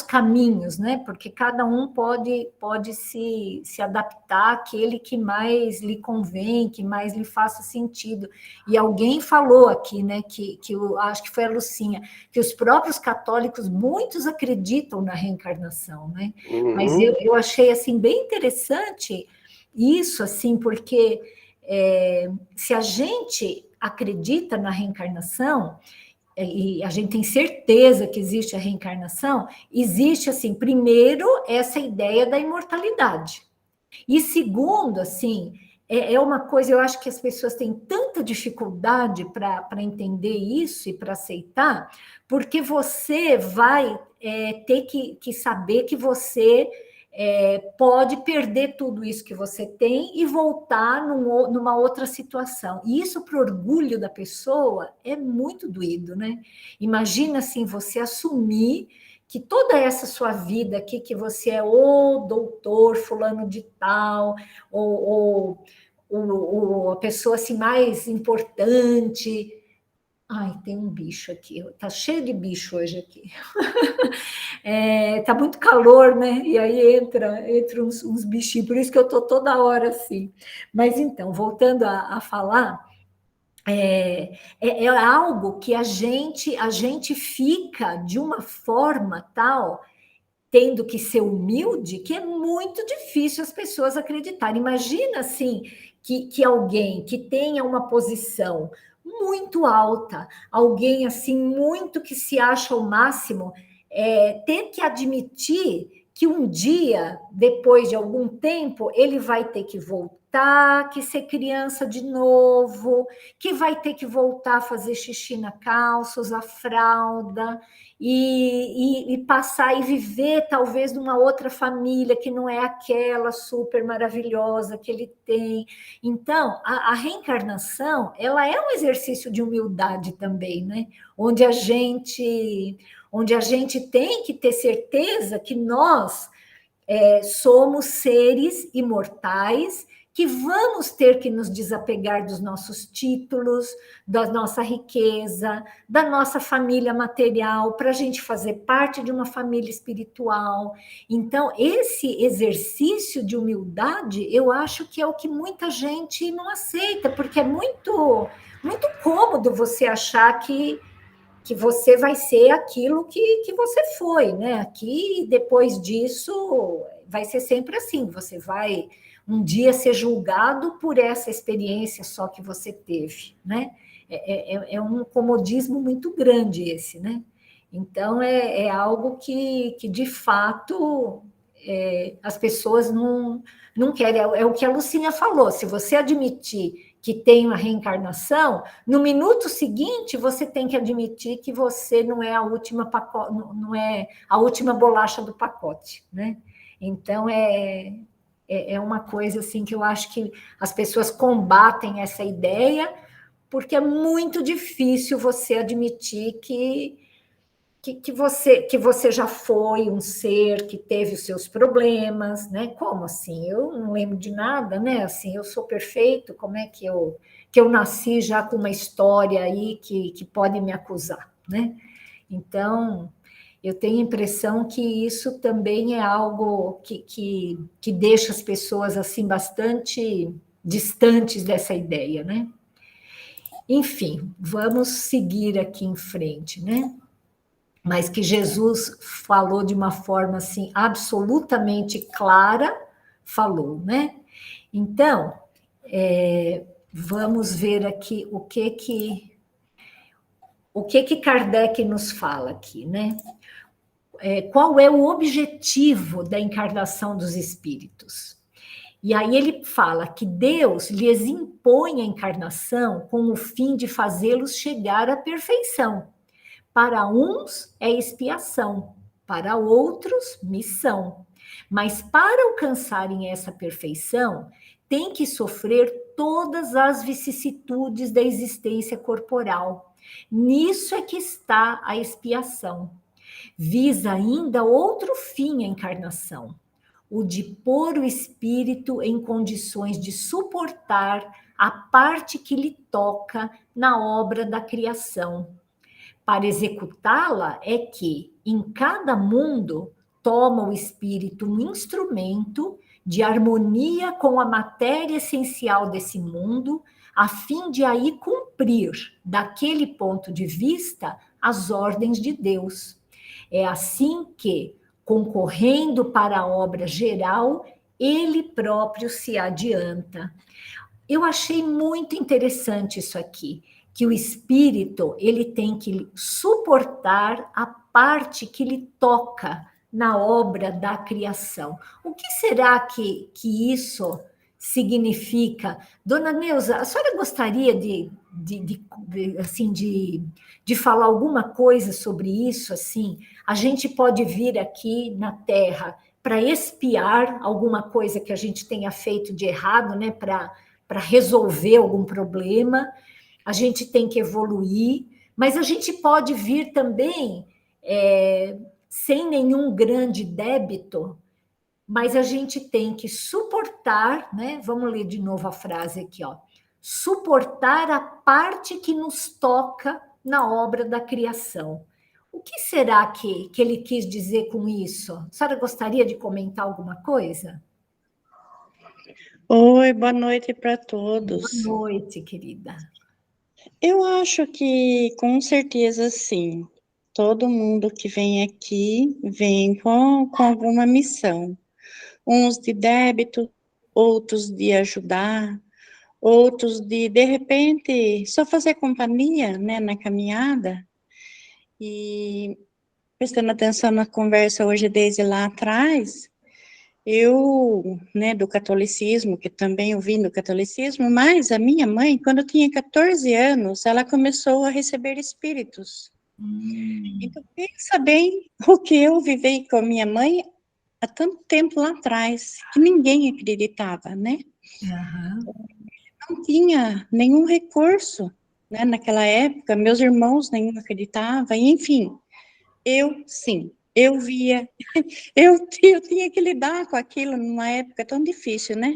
caminhos, né? Porque cada um pode se adaptar àquele que mais lhe convém, que mais lhe faça sentido. E alguém falou aqui, né? Que eu acho que foi a Lucinha, que os próprios católicos, muitos acreditam na reencarnação, né? Mas eu achei assim bem interessante isso, assim, porque se a gente acredita na reencarnação, e a gente tem certeza que existe a reencarnação, existe, assim, primeiro, essa ideia da imortalidade. E segundo, assim, é uma coisa, eu acho que as pessoas têm tanta dificuldade para entender isso e para aceitar, porque você vai ter que saber que você pode perder tudo isso que você tem e voltar numa outra situação. E isso, para o orgulho da pessoa, é muito doído, né? Imagina, assim, você assumir que toda essa sua vida aqui, que você é o doutor fulano de tal, ou a pessoa assim, mais importante. Ai, tem um bicho aqui, tá cheio de bicho hoje aqui. Tá muito calor, né? E aí entra uns bichinhos, por isso que eu tô toda hora assim. Mas então, voltando a falar, é algo que a gente fica de uma forma tal, tendo que ser humilde, que é muito difícil as pessoas acreditarem. Imagina, assim, que alguém que tenha uma posição muito alta, alguém, assim, muito que se acha o máximo, ter que admitir que um dia, depois de algum tempo, ele vai ter que voltar, que ser criança de novo, que vai ter que voltar a fazer xixi na calça, usar fralda, e passar e viver talvez numa outra família que não é aquela super maravilhosa que ele tem. Então, a reencarnação, ela é um exercício de humildade também, né? Onde a gente tem que ter certeza que nós somos seres imortais, que vamos ter que nos desapegar dos nossos títulos, da nossa riqueza, da nossa família material, para a gente fazer parte de uma família espiritual. Então, esse exercício de humildade, eu acho que é o que muita gente não aceita, porque é muito, muito cômodo você achar que você vai ser aquilo que você foi, né? Aqui, depois disso, vai ser sempre assim, você vai um dia ser julgado por essa experiência só que você teve, né? É um comodismo muito grande esse, né? Então, é algo que de fato, as pessoas não querem. É o que a Lucinha falou, se você admitir que tem uma reencarnação, no minuto seguinte você tem que admitir que você não é a última não é a última bolacha do pacote, né? Então, é uma coisa assim que eu acho que as pessoas combatem essa ideia, porque é muito difícil você admitir que você já foi um ser que teve os seus problemas, né? Como assim? Eu não lembro de nada, né? Assim, eu sou perfeito, como é que eu nasci já com uma história aí que pode me acusar, né? Então, eu tenho a impressão que isso também é algo que deixa as pessoas assim bastante distantes dessa ideia, né? Enfim, vamos seguir aqui em frente, né? Mas que Jesus falou de uma forma assim absolutamente clara, falou, né? Então, vamos ver aqui o que Kardec nos fala aqui, né? Qual é o objetivo da encarnação dos espíritos? E aí ele fala que Deus lhes impõe a encarnação com o fim de fazê-los chegar à perfeição. Para uns é expiação, para outros, missão. Mas para alcançarem essa perfeição, tem que sofrer todas as vicissitudes da existência corporal. Nisso é que está a expiação. Visa ainda outro fim a encarnação, o de pôr o espírito em condições de suportar a parte que lhe toca na obra da criação. Para executá-la é que, em cada mundo, toma o espírito um instrumento de harmonia com a matéria essencial desse mundo, a fim de aí cumprir, daquele ponto de vista, as ordens de Deus. É assim que, concorrendo para a obra geral, ele próprio se adianta. Eu achei muito interessante isso aqui, que o espírito ele tem que suportar a parte que lhe toca na obra da criação. O que será que isso significa? Dona Neuza, a senhora gostaria de falar alguma coisa sobre isso? Assim, a gente pode vir aqui na Terra para expiar alguma coisa que a gente tenha feito de errado, né? Para resolver algum problema. A gente tem que evoluir, mas a gente pode vir também sem nenhum grande débito, mas a gente tem que suportar, né? Vamos ler de novo a frase aqui, ó. Suportar a parte que nos toca na obra da criação. O que será que ele quis dizer com isso? A senhora gostaria de comentar alguma coisa? Oi, boa noite para todos. Boa noite, querida. Eu acho que, com certeza, sim. Todo mundo que vem aqui vem com alguma missão. Uns de débito, outros de ajudar, outros de repente, só fazer companhia, né, na caminhada. E prestando atenção na conversa hoje, desde lá atrás, eu, né, do catolicismo, que também eu vim do catolicismo, mas a minha mãe, quando eu tinha 14 anos, ela começou a receber espíritos. Então, pensa bem o que eu vivi com a minha mãe há tanto tempo lá atrás, que ninguém acreditava, né? Uhum. Não tinha nenhum recurso, né, naquela época, meus irmãos nenhum acreditavam, enfim, sim, eu via, eu tinha que lidar com aquilo numa época tão difícil, né?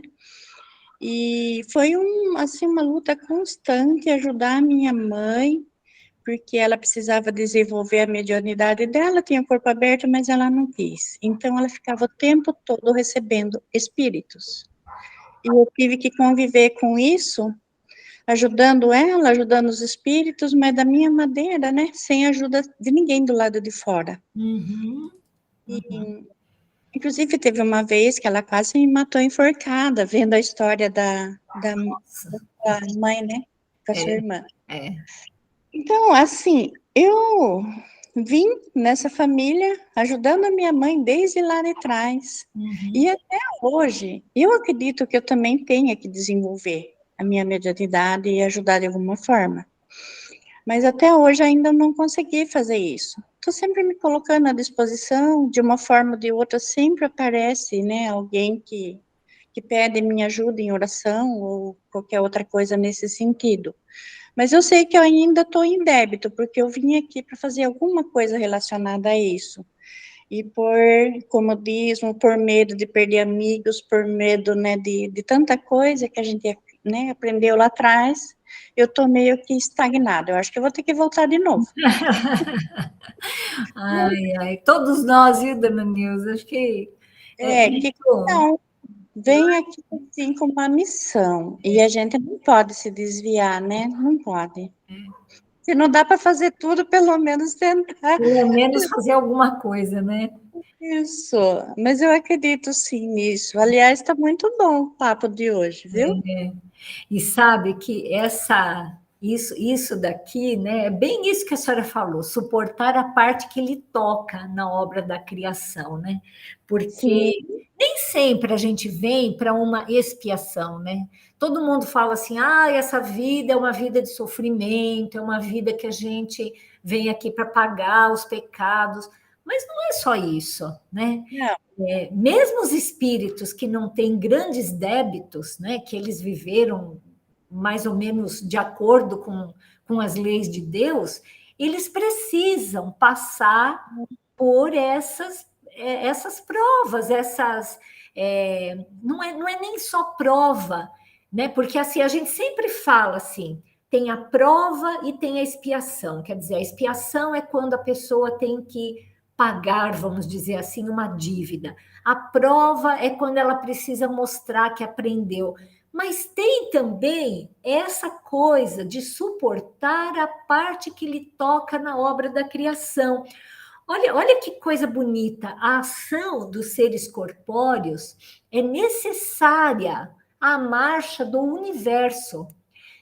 E foi assim, uma luta constante, ajudar a minha mãe, porque ela precisava desenvolver a mediunidade dela, tinha o corpo aberto, mas ela não quis. Então, ela ficava o tempo todo recebendo espíritos. E eu tive que conviver com isso, ajudando ela, ajudando os espíritos, mas da minha maneira, né? Sem ajuda de ninguém do lado de fora. Uhum. E, inclusive, teve uma vez que ela quase me matou enforcada, vendo a história da mãe, né? Com a sua irmã. Então, assim, eu vim nessa família ajudando a minha mãe desde lá de trás. E até hoje, eu acredito que eu também tenha que desenvolver a minha mediunidade e ajudar de alguma forma. Mas até hoje ainda não consegui fazer isso. Estou sempre me colocando à disposição, de uma forma ou de outra, sempre aparece, né, alguém que pede minha ajuda em oração ou qualquer outra coisa nesse sentido. Mas eu sei que eu ainda estou em débito, porque eu vim aqui para fazer alguma coisa relacionada a isso. E por comodismo, por medo de perder amigos, por medo, né, de tanta coisa que a gente, né, aprendeu lá atrás, eu estou meio que estagnada. Eu acho que eu vou ter que voltar de novo. Ai, todos nós, viu, dona Nilza? Acho que... que não, vem aqui assim com uma missão, e a gente não pode se desviar, né? Não pode. Se não dá para fazer tudo, pelo menos tentar. Pelo menos fazer alguma coisa, né? Isso, mas eu acredito sim nisso. Aliás, está muito bom o papo de hoje, viu? E sabe que isso daqui, né, é bem isso que a senhora falou, suportar a parte que lhe toca na obra da criação, né? Porque nem sempre a gente vem para uma expiação, né? Todo mundo fala assim, essa vida é uma vida de sofrimento, é uma vida que a gente vem aqui para pagar os pecados, mas não é só isso, né? Mesmo os espíritos que não têm grandes débitos, né, que eles viveram mais ou menos de acordo com as leis de Deus, eles precisam passar por essas provas, não é nem só prova, né? Porque assim a gente sempre fala assim, tem a prova e tem a expiação. Quer dizer, a expiação é quando a pessoa tem que pagar, vamos dizer assim, uma dívida. A prova é quando ela precisa mostrar que aprendeu. Mas tem também essa coisa de suportar a parte que lhe toca na obra da criação. Olha que coisa bonita. A ação dos seres corpóreos é necessária à marcha do universo.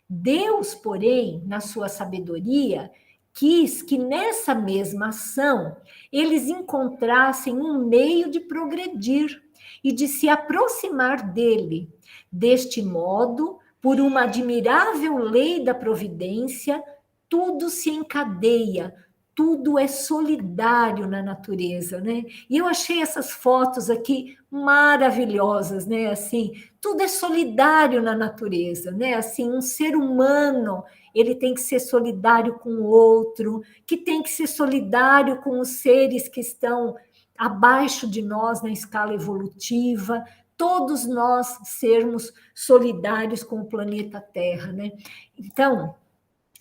Deus, porém, na sua sabedoria, quis que nessa mesma ação eles encontrassem um meio de progredir e de se aproximar dele. Deste modo, por uma admirável lei da providência, tudo se encadeia, tudo é solidário na natureza, né? E eu achei essas fotos aqui maravilhosas, né? Assim, tudo é solidário na natureza, né? Assim, um ser humano, ele tem que ser solidário com o outro, que tem que ser solidário com os seres que estão abaixo de nós na escala evolutiva, todos nós sermos solidários com o planeta Terra, né? Então,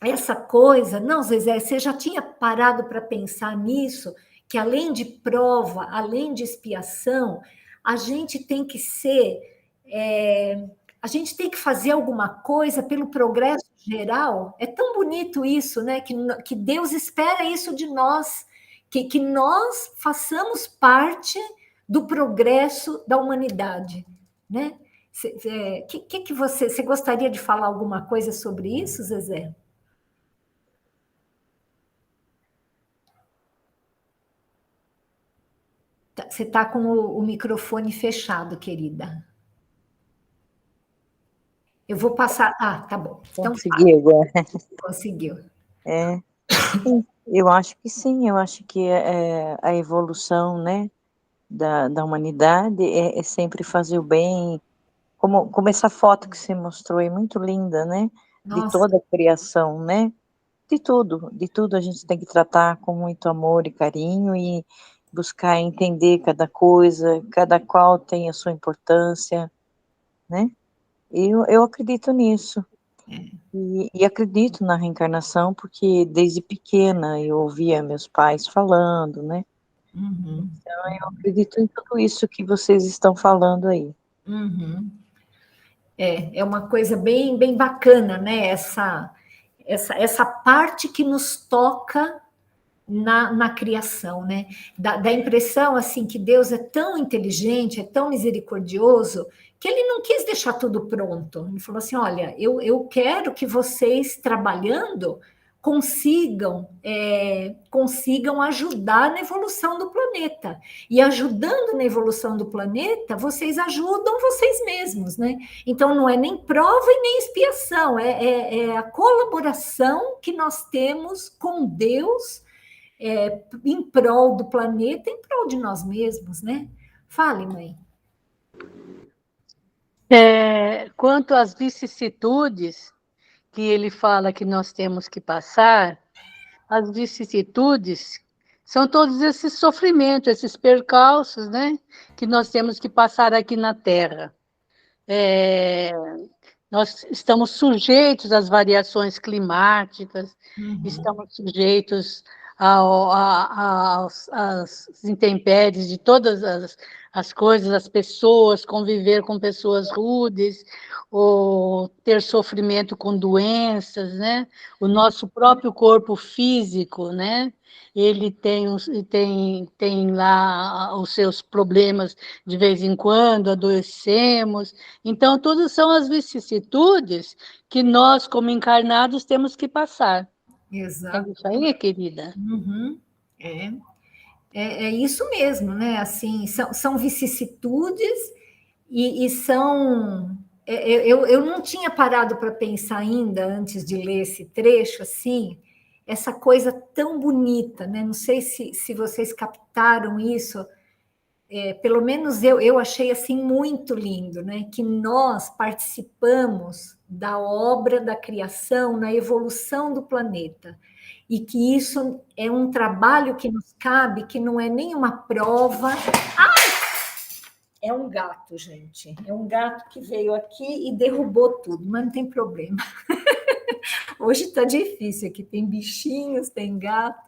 essa coisa, não, Zezé, você já tinha parado para pensar nisso, que além de prova, além de expiação, a gente tem que a gente tem que fazer alguma coisa pelo progresso geral. É tão bonito isso, né? Que Deus espera isso de nós, que nós façamos parte do progresso da humanidade, né? Que você gostaria de falar alguma coisa sobre isso, Zezé? Você está com o microfone fechado, querida. Eu vou passar... Ah, tá bom. Então, consegui agora. Conseguiu. Eu acho que sim, eu acho que a evolução, né, da humanidade é sempre fazer o bem, como essa foto que você mostrou, é muito linda, né, Nossa. De toda a criação, né, de tudo a gente tem que tratar com muito amor e carinho e buscar entender cada coisa, cada qual tem a sua importância, né, eu acredito nisso. E acredito na reencarnação, porque desde pequena eu ouvia meus pais falando, né? Uhum. Então eu acredito em tudo isso que vocês estão falando aí. Uhum. É uma coisa bem, bem bacana, né? Essa parte que nos toca na criação, né? Dá impressão, assim, que Deus é tão inteligente, é tão misericordioso, que ele não quis deixar tudo pronto. Ele falou assim, olha, eu quero que vocês, trabalhando, consigam ajudar na evolução do planeta. E ajudando na evolução do planeta, vocês ajudam vocês mesmos, né? Então, não é nem prova e nem expiação, é a colaboração que nós temos com Deus, em prol do planeta, em prol de nós mesmos, né? Fale, mãe. Quanto às vicissitudes que ele fala que nós temos que passar, as vicissitudes são todos esses sofrimentos, esses percalços, né, que nós temos que passar aqui na Terra. Nós estamos sujeitos às variações climáticas, estamos sujeitos às intempéries de todas as coisas, as pessoas, conviver com pessoas rudes, ou ter sofrimento com doenças, né? O nosso próprio corpo físico, né? Ele tem lá os seus problemas de vez em quando, adoecemos. Então, tudo são as vicissitudes que nós, como encarnados, temos que passar. Exato. É isso aí, querida? Uhum. É isso mesmo, né? Assim, são vicissitudes e são... Eu não tinha parado para pensar ainda, antes de ler esse trecho, assim, essa coisa tão bonita, né? Não sei se vocês captaram isso, pelo menos eu achei assim muito lindo, né? Que nós participamos da obra da criação na evolução do planeta, e que isso é um trabalho que nos cabe, que não é nenhuma prova. É um gato, gente. É um gato que veio aqui e derrubou tudo, mas não tem problema. Hoje está difícil aqui, tem bichinhos, tem gato,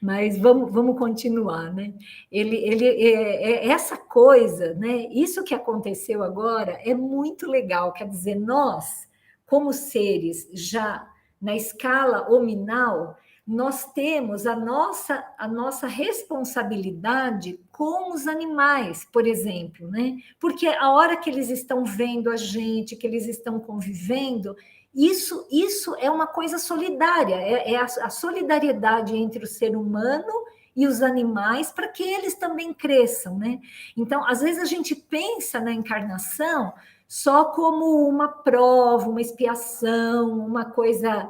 mas vamos continuar, né? Essa coisa, né? Isso que aconteceu agora é muito legal. Quer dizer, nós, como seres já na escala hominal, nós temos a nossa responsabilidade com os animais, por exemplo, né? Porque a hora que eles estão vendo a gente, que eles estão convivendo, isso é uma coisa solidária, é a solidariedade entre o ser humano e os animais para que eles também cresçam, né? Então, às vezes a gente pensa na encarnação só como uma prova, uma expiação, uma coisa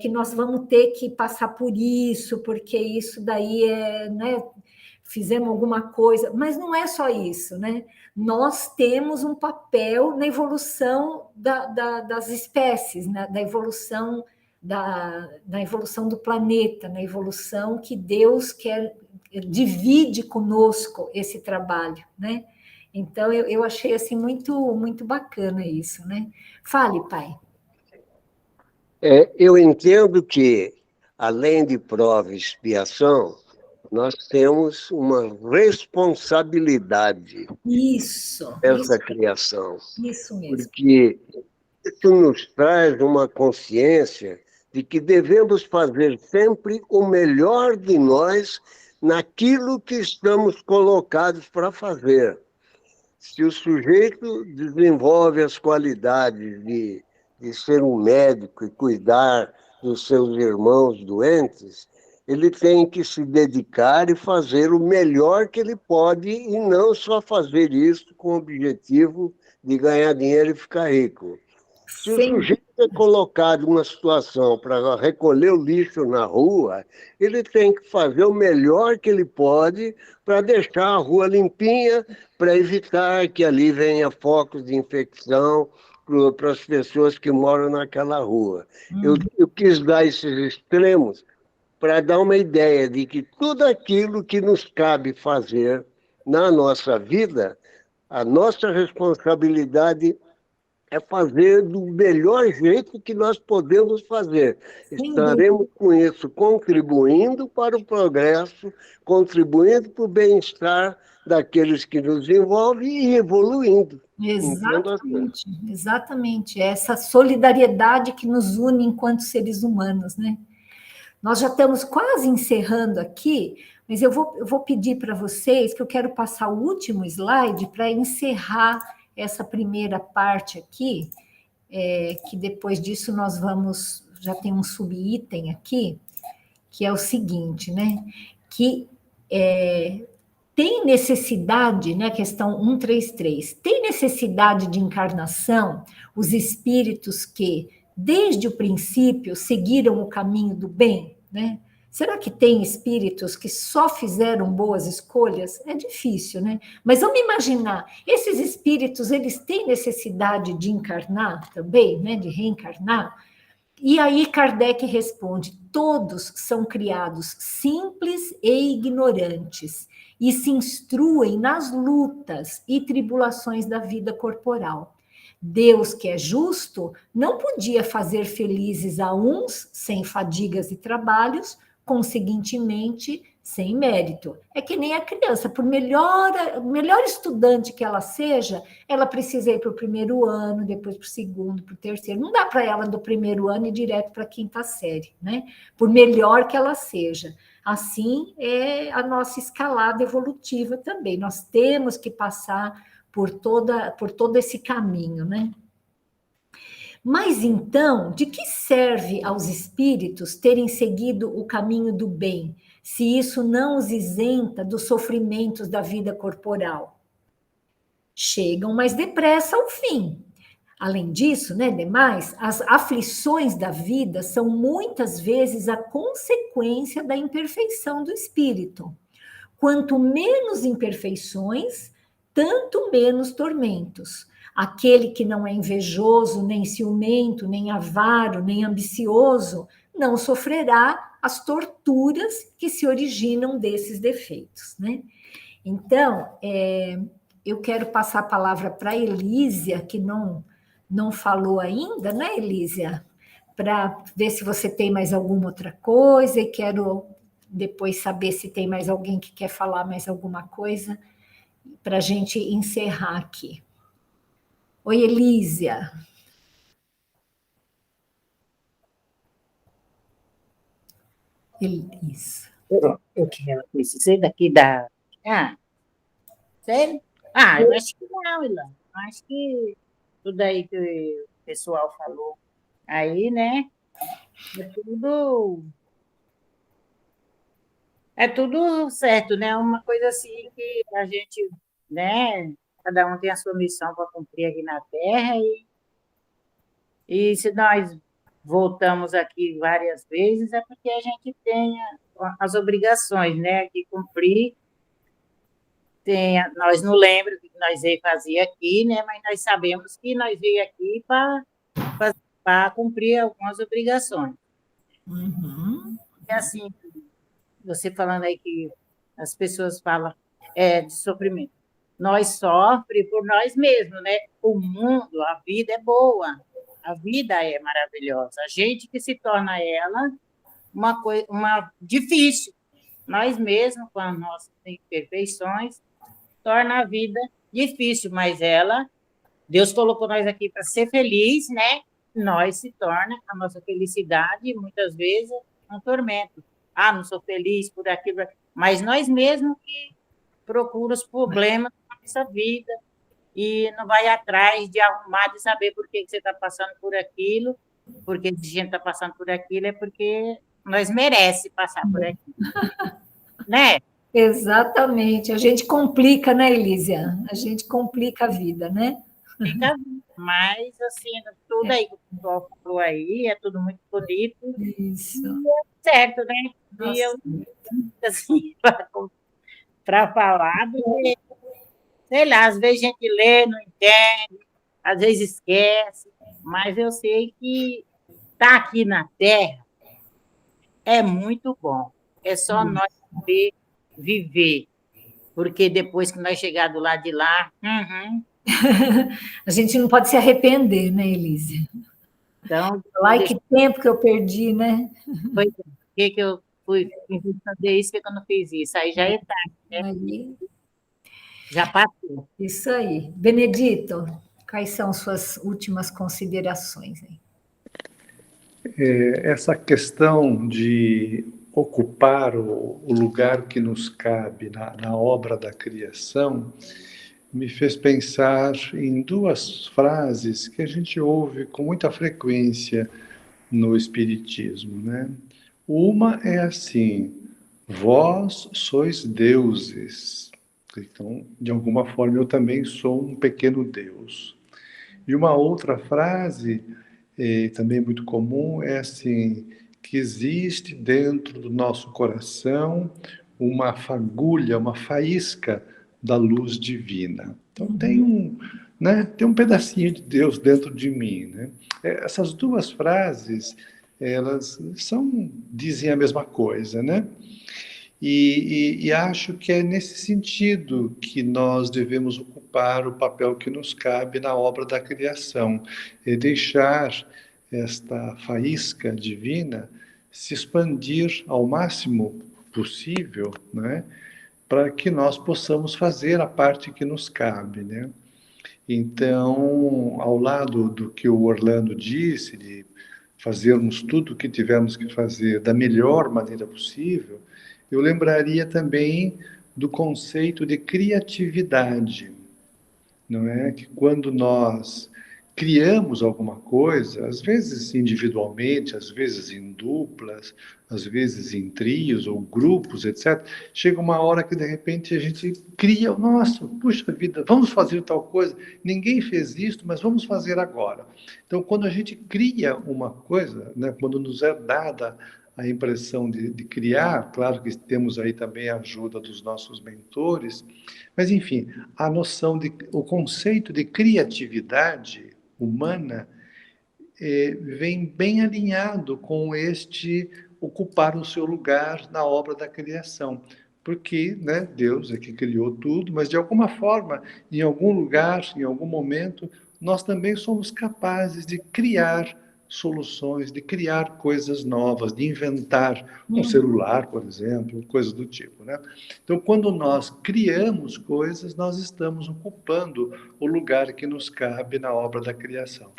que nós vamos ter que passar por isso, porque isso daí né, fizemos alguma coisa, mas não é só isso, né? Nós temos um papel na evolução das espécies, né? Da evolução na evolução do planeta, na evolução que Deus divide conosco esse trabalho, né? Então, eu achei assim muito bacana isso, né? Fale, pai. Eu entendo que, além de prova e expiação, nós temos uma responsabilidade nessa criação. Isso mesmo. Porque isso nos traz uma consciência de que devemos fazer sempre o melhor de nós naquilo que estamos colocados para fazer. Se o sujeito desenvolve as qualidades de ser um médico e cuidar dos seus irmãos doentes, ele tem que se dedicar e fazer o melhor que ele pode e não só fazer isso com o objetivo de ganhar dinheiro e ficar rico. Se o sujeito é colocado em uma situação para recolher o lixo na rua, ele tem que fazer o melhor que ele pode para deixar a rua limpinha, para evitar que ali venha focos de infecção para as pessoas que moram naquela rua. Eu quis dar esses extremos para dar uma ideia de que tudo aquilo que nos cabe fazer na nossa vida, a nossa responsabilidade é fazer do melhor jeito que nós podemos fazer. Estaremos com isso contribuindo para o progresso, contribuindo para o bem-estar daqueles que nos envolvem e evoluindo. Exatamente, exatamente. Essa solidariedade que nos une enquanto seres humanos, né? Nós já estamos quase encerrando aqui, mas eu vou pedir para vocês que eu quero passar o último slide para encerrar essa primeira parte aqui, que depois disso nós vamos, já tem um subitem aqui, que é o seguinte, né? Que tem necessidade, né? Questão 133, tem necessidade de encarnação os espíritos que, desde o princípio, seguiram o caminho do bem, né? Será que tem espíritos que só fizeram boas escolhas? É difícil, né? Mas vamos imaginar, esses espíritos, eles têm necessidade de encarnar também, né? De reencarnar? E aí Kardec responde, todos são criados simples e ignorantes e se instruem nas lutas e tribulações da vida corporal. Deus, que é justo, não podia fazer felizes a uns sem fadigas e trabalhos, conseguintemente, sem mérito. É que nem a criança, por melhor estudante que ela seja, ela precisa ir para o primeiro ano, depois para o segundo, para o terceiro. Não dá para ela do primeiro ano ir direto para a quinta série, né? Por melhor que ela seja. Assim é a nossa escalada evolutiva também. Nós temos que passar por todo esse caminho, né? Mas então, de que serve aos espíritos terem seguido o caminho do bem, se isso não os isenta dos sofrimentos da vida corporal? Chegam mais depressa ao fim. Além disso, né, demais, as aflições da vida são muitas vezes a consequência da imperfeição do espírito. Quanto menos imperfeições, tanto menos tormentos. Aquele que não é invejoso, nem ciumento, nem avaro, nem ambicioso, não sofrerá as torturas que se originam desses defeitos, né? Então, eu quero passar a palavra para a Elísia, que não falou ainda, né, Elísia? Para ver se você tem mais alguma outra coisa, e quero depois saber se tem mais alguém que quer falar mais alguma coisa, para a gente encerrar aqui. Oi, Elísia. Elísia. O que ela precisa daqui da... sério? Eu acho que não, Ilan. Acho que tudo aí que o pessoal falou aí, né? É tudo certo, né? Uma coisa assim que a gente, né? Cada um tem a sua missão para cumprir aqui na Terra e se nós voltamos aqui várias vezes é porque a gente tem as obrigações, né? Que cumprir nós não lembramos o que nós veio fazer aqui, né? Mas nós sabemos que nós veio aqui para cumprir algumas obrigações. Uhum. E assim, você falando aí que as pessoas falam de sofrimento. Nós sofremos por nós mesmos, né? O mundo, a vida é boa, a vida é maravilhosa. A gente que se torna ela uma difícil. Nós mesmos, com as nossas imperfeições, torna a vida difícil, mas Deus colocou nós aqui para ser feliz, né? Nós se torna a nossa felicidade, muitas vezes, um tormento. Ah, não sou feliz por aquilo, mas nós mesmos que procuramos os problemas da nossa vida e não vai atrás de arrumar, de saber por que você está passando por aquilo, porque a gente está passando por aquilo, é porque nós merece passar por aquilo. Né? Exatamente. A gente complica, né, Elísia? A gente complica a vida, né? Mas, assim, tudo aí que o pessoal falou aí, é tudo muito bonito. Isso. E é certo, né? E eu, assim, para falar, porque, sei lá, às vezes a gente lê, não entende, às vezes esquece, mas eu sei que estar aqui na Terra é muito bom. É só nós saber viver, porque depois que nós chegar do lado de lá, a gente não pode se arrepender, né, Elísia? Então, ai, que tempo que eu perdi, né? Foi que eu fui fazer isso, que eu não fiz isso. Aí já é tarde, né? Aí, já passou. Isso aí. Benedito, quais são suas últimas considerações aí? Essa questão de ocupar o lugar que nos cabe na obra da criação me fez pensar em duas frases que a gente ouve com muita frequência no Espiritismo, né? Uma é assim: vós sois deuses. Então, de alguma forma, eu também sou um pequeno Deus. E uma outra frase, também muito comum, é assim: que existe dentro do nosso coração uma fagulha, uma faísca da luz divina. Então tem um pedacinho de Deus dentro de mim, né? Essas duas frases, elas dizem a mesma coisa, né? E acho que é nesse sentido que nós devemos ocupar o papel que nos cabe na obra da criação, é deixar esta faísca divina se expandir ao máximo possível, né? Para que nós possamos fazer a parte que nos cabe, né? Então, ao lado do que o Orlando disse, de fazermos tudo o que tivermos que fazer da melhor maneira possível, eu lembraria também do conceito de criatividade, não é? Que quando nós criamos alguma coisa, às vezes individualmente, às vezes em duplas, às vezes em trios ou grupos, etc., chega uma hora que, de repente, a gente cria, nossa, puxa vida, vamos fazer tal coisa, ninguém fez isso, mas vamos fazer agora. Então, quando a gente cria uma coisa, né, quando nos é dada a impressão de criar, claro que temos aí também a ajuda dos nossos mentores, mas, enfim, o conceito de criatividade humana vem bem alinhado com este ocupar o seu lugar na obra da criação, porque, né, Deus é que criou tudo, mas de alguma forma, em algum lugar, em algum momento, nós também somos capazes de criar soluções, de criar coisas novas, de inventar um celular, por exemplo, coisas do tipo, né? Então, quando nós criamos coisas, nós estamos ocupando o lugar que nos cabe na obra da criação.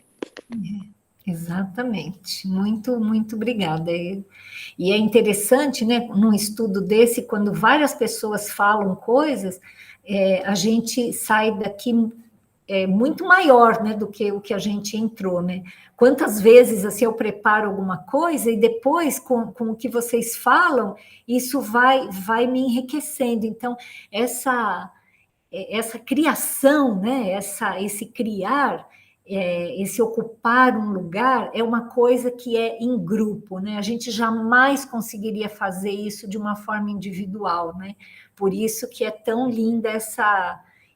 Exatamente. Muito, muito obrigada. E é interessante, né, num estudo desse, quando várias pessoas falam coisas, a gente sai daqui muito maior, né, do que o que a gente entrou, né? Quantas vezes assim eu preparo alguma coisa e depois com o que vocês falam, isso vai me enriquecendo. Então, essa criação, né, esse criar esse ocupar um lugar é uma coisa que é em grupo, né? A gente jamais conseguiria fazer isso de uma forma individual, né? Por isso que é tão linda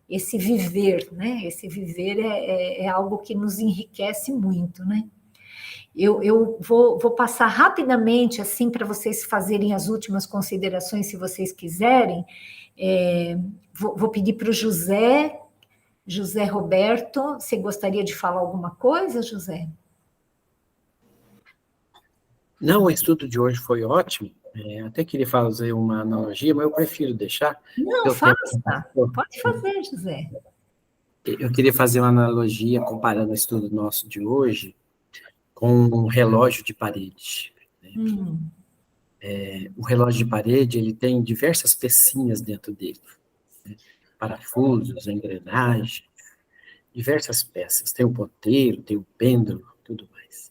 esse viver, né? Esse viver é algo que nos enriquece muito, né? Eu vou passar rapidamente, assim, para vocês fazerem as últimas considerações, se vocês quiserem. Vou pedir para o José Roberto, você gostaria de falar alguma coisa, José? Não, o estudo de hoje foi ótimo. Até queria fazer uma analogia, mas eu prefiro deixar. Não, faça. Pode fazer, José. Eu queria fazer uma analogia comparando o estudo nosso de hoje com um relógio de parede. O relógio de parede, ele tem diversas pecinhas dentro dele, né? Parafusos, engrenagens, diversas peças. Tem o ponteiro, tem o pêndulo, tudo mais.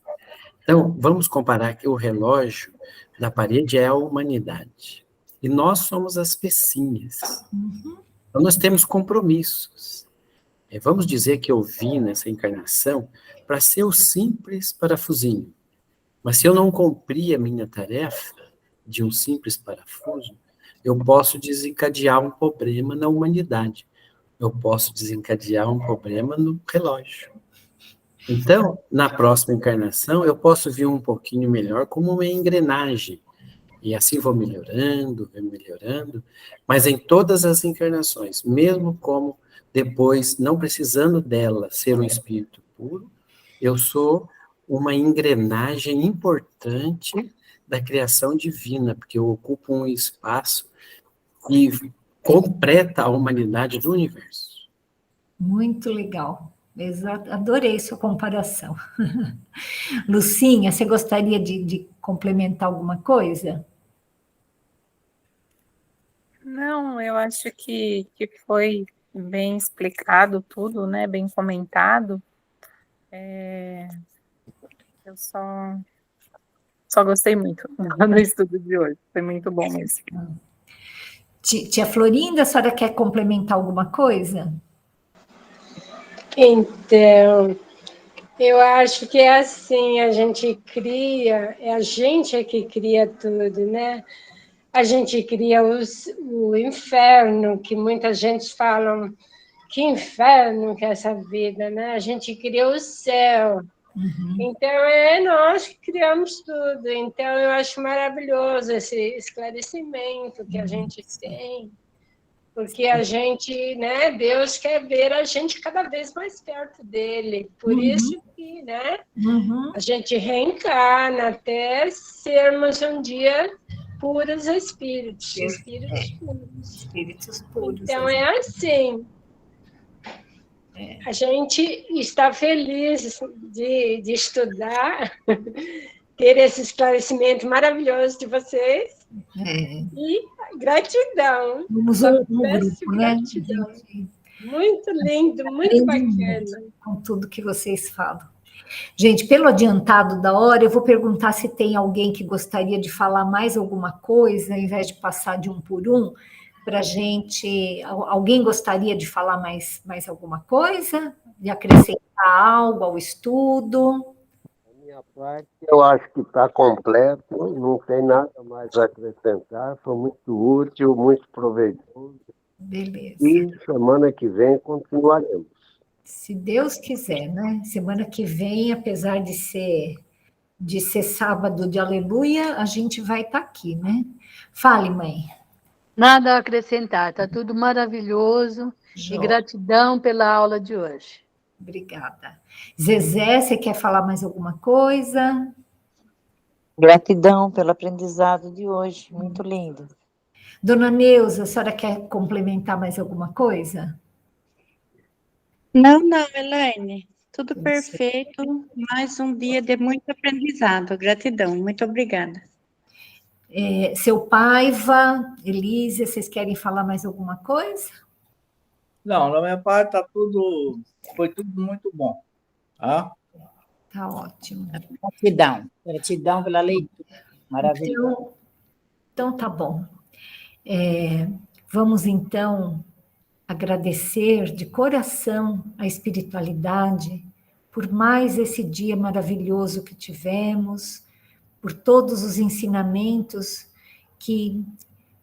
Então, vamos comparar que o relógio da parede é a humanidade. E nós somos as pecinhas. Então, nós temos compromissos. Vamos dizer que eu vim nessa encarnação para ser o simples parafusinho. Mas se eu não cumprir a minha tarefa de um simples parafuso, eu posso desencadear um problema na humanidade. Eu posso desencadear um problema no relógio. Então, na próxima encarnação, eu posso vir um pouquinho melhor como uma engrenagem. E assim vou melhorando, mas em todas as encarnações, mesmo como depois, não precisando dela ser um espírito puro, eu sou uma engrenagem importante da criação divina, porque eu ocupo um espaço que completa a humanidade do universo. Muito legal. Exato. Adorei sua comparação. Lucinha, você gostaria de complementar alguma coisa? Não, eu acho que foi bem explicado tudo, né? Bem comentado. Eu só gostei muito do estudo de hoje. Foi muito bom mesmo. Tia Florinda, a senhora quer complementar alguma coisa? Então, eu acho que é assim, a gente cria, é a gente que cria tudo, né? A gente cria o inferno, que muita gente fala, que inferno que é essa vida, né? A gente cria o céu. Então, é nós que criamos tudo. Então, eu acho maravilhoso esse esclarecimento que a gente tem, porque a gente, né, Deus quer ver a gente cada vez mais perto dele. Por isso que, né, a gente reencarna até sermos um dia puros espíritos puros. Espíritos puros. Então, é assim. A gente está feliz de estudar, ter esse esclarecimento maravilhoso de vocês. E gratidão. Somos um grupo, né? Muito lindo, muito bacana. Com tudo que vocês falam. Gente, pelo adiantado da hora, eu vou perguntar se tem alguém que gostaria de falar mais alguma coisa, ao invés de passar de um por um, para a gente... Alguém gostaria de falar mais alguma coisa? De acrescentar algo ao estudo? Da minha parte, eu acho que está completo, não tem nada mais a acrescentar, foi muito útil, muito proveitoso. Beleza. E semana que vem continuaremos. Se Deus quiser, né? Semana que vem, apesar de ser sábado de aleluia, a gente vai estar aqui, né? Fale, mãe. Nada a acrescentar, está tudo maravilhoso. E gratidão pela aula de hoje. Obrigada. Zezé, você quer falar mais alguma coisa? Gratidão pelo aprendizado de hoje, muito lindo. Dona Neuza, a senhora quer complementar mais alguma coisa? Não, Elaine, tudo perfeito, mais um dia de muito aprendizado, gratidão, muito obrigada. Seu Paiva, Elísia, vocês querem falar mais alguma coisa? Não, da minha parte foi tudo muito bom, tá? Tá ótimo. Gratidão pela leitura, maravilhoso. Então tá bom. Vamos então agradecer de coração a espiritualidade por mais esse dia maravilhoso que tivemos, por todos os ensinamentos que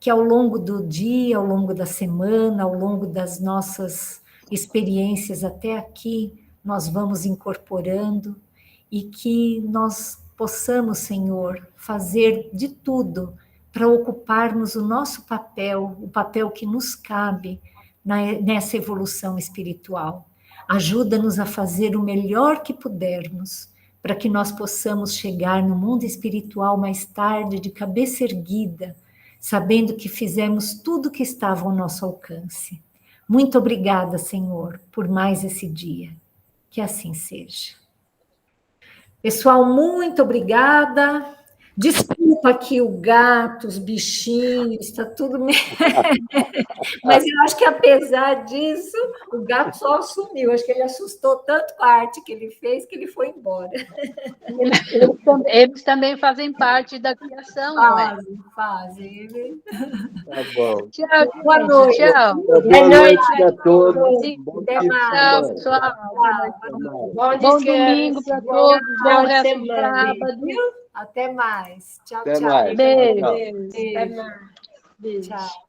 ao longo do dia, ao longo da semana, ao longo das nossas experiências até aqui, nós vamos incorporando, e que nós possamos, Senhor, fazer de tudo para ocuparmos o nosso papel, o papel que nos cabe nessa evolução espiritual. Ajuda-nos a fazer o melhor que pudermos, para que nós possamos chegar no mundo espiritual mais tarde, de cabeça erguida, sabendo que fizemos tudo que estava ao nosso alcance. Muito obrigada, Senhor, por mais esse dia. Que assim seja. Pessoal, muito obrigada. Desculpa aqui o gato, os bichinhos, está tudo... Mas eu acho que, apesar disso, o gato só sumiu. Acho que ele assustou tanto com a arte que ele fez que ele foi embora. Eles também fazem parte da criação, não é? Fazem. Tá bom. Tchau, boa noite. Tchau. Boa noite a todos. Tchau, pessoal. Bom domingo para todos. Bom resto de sábado. Até mais. Tchau, Até tchau. mais. Beijo. Tchau. Beijo. Tchau.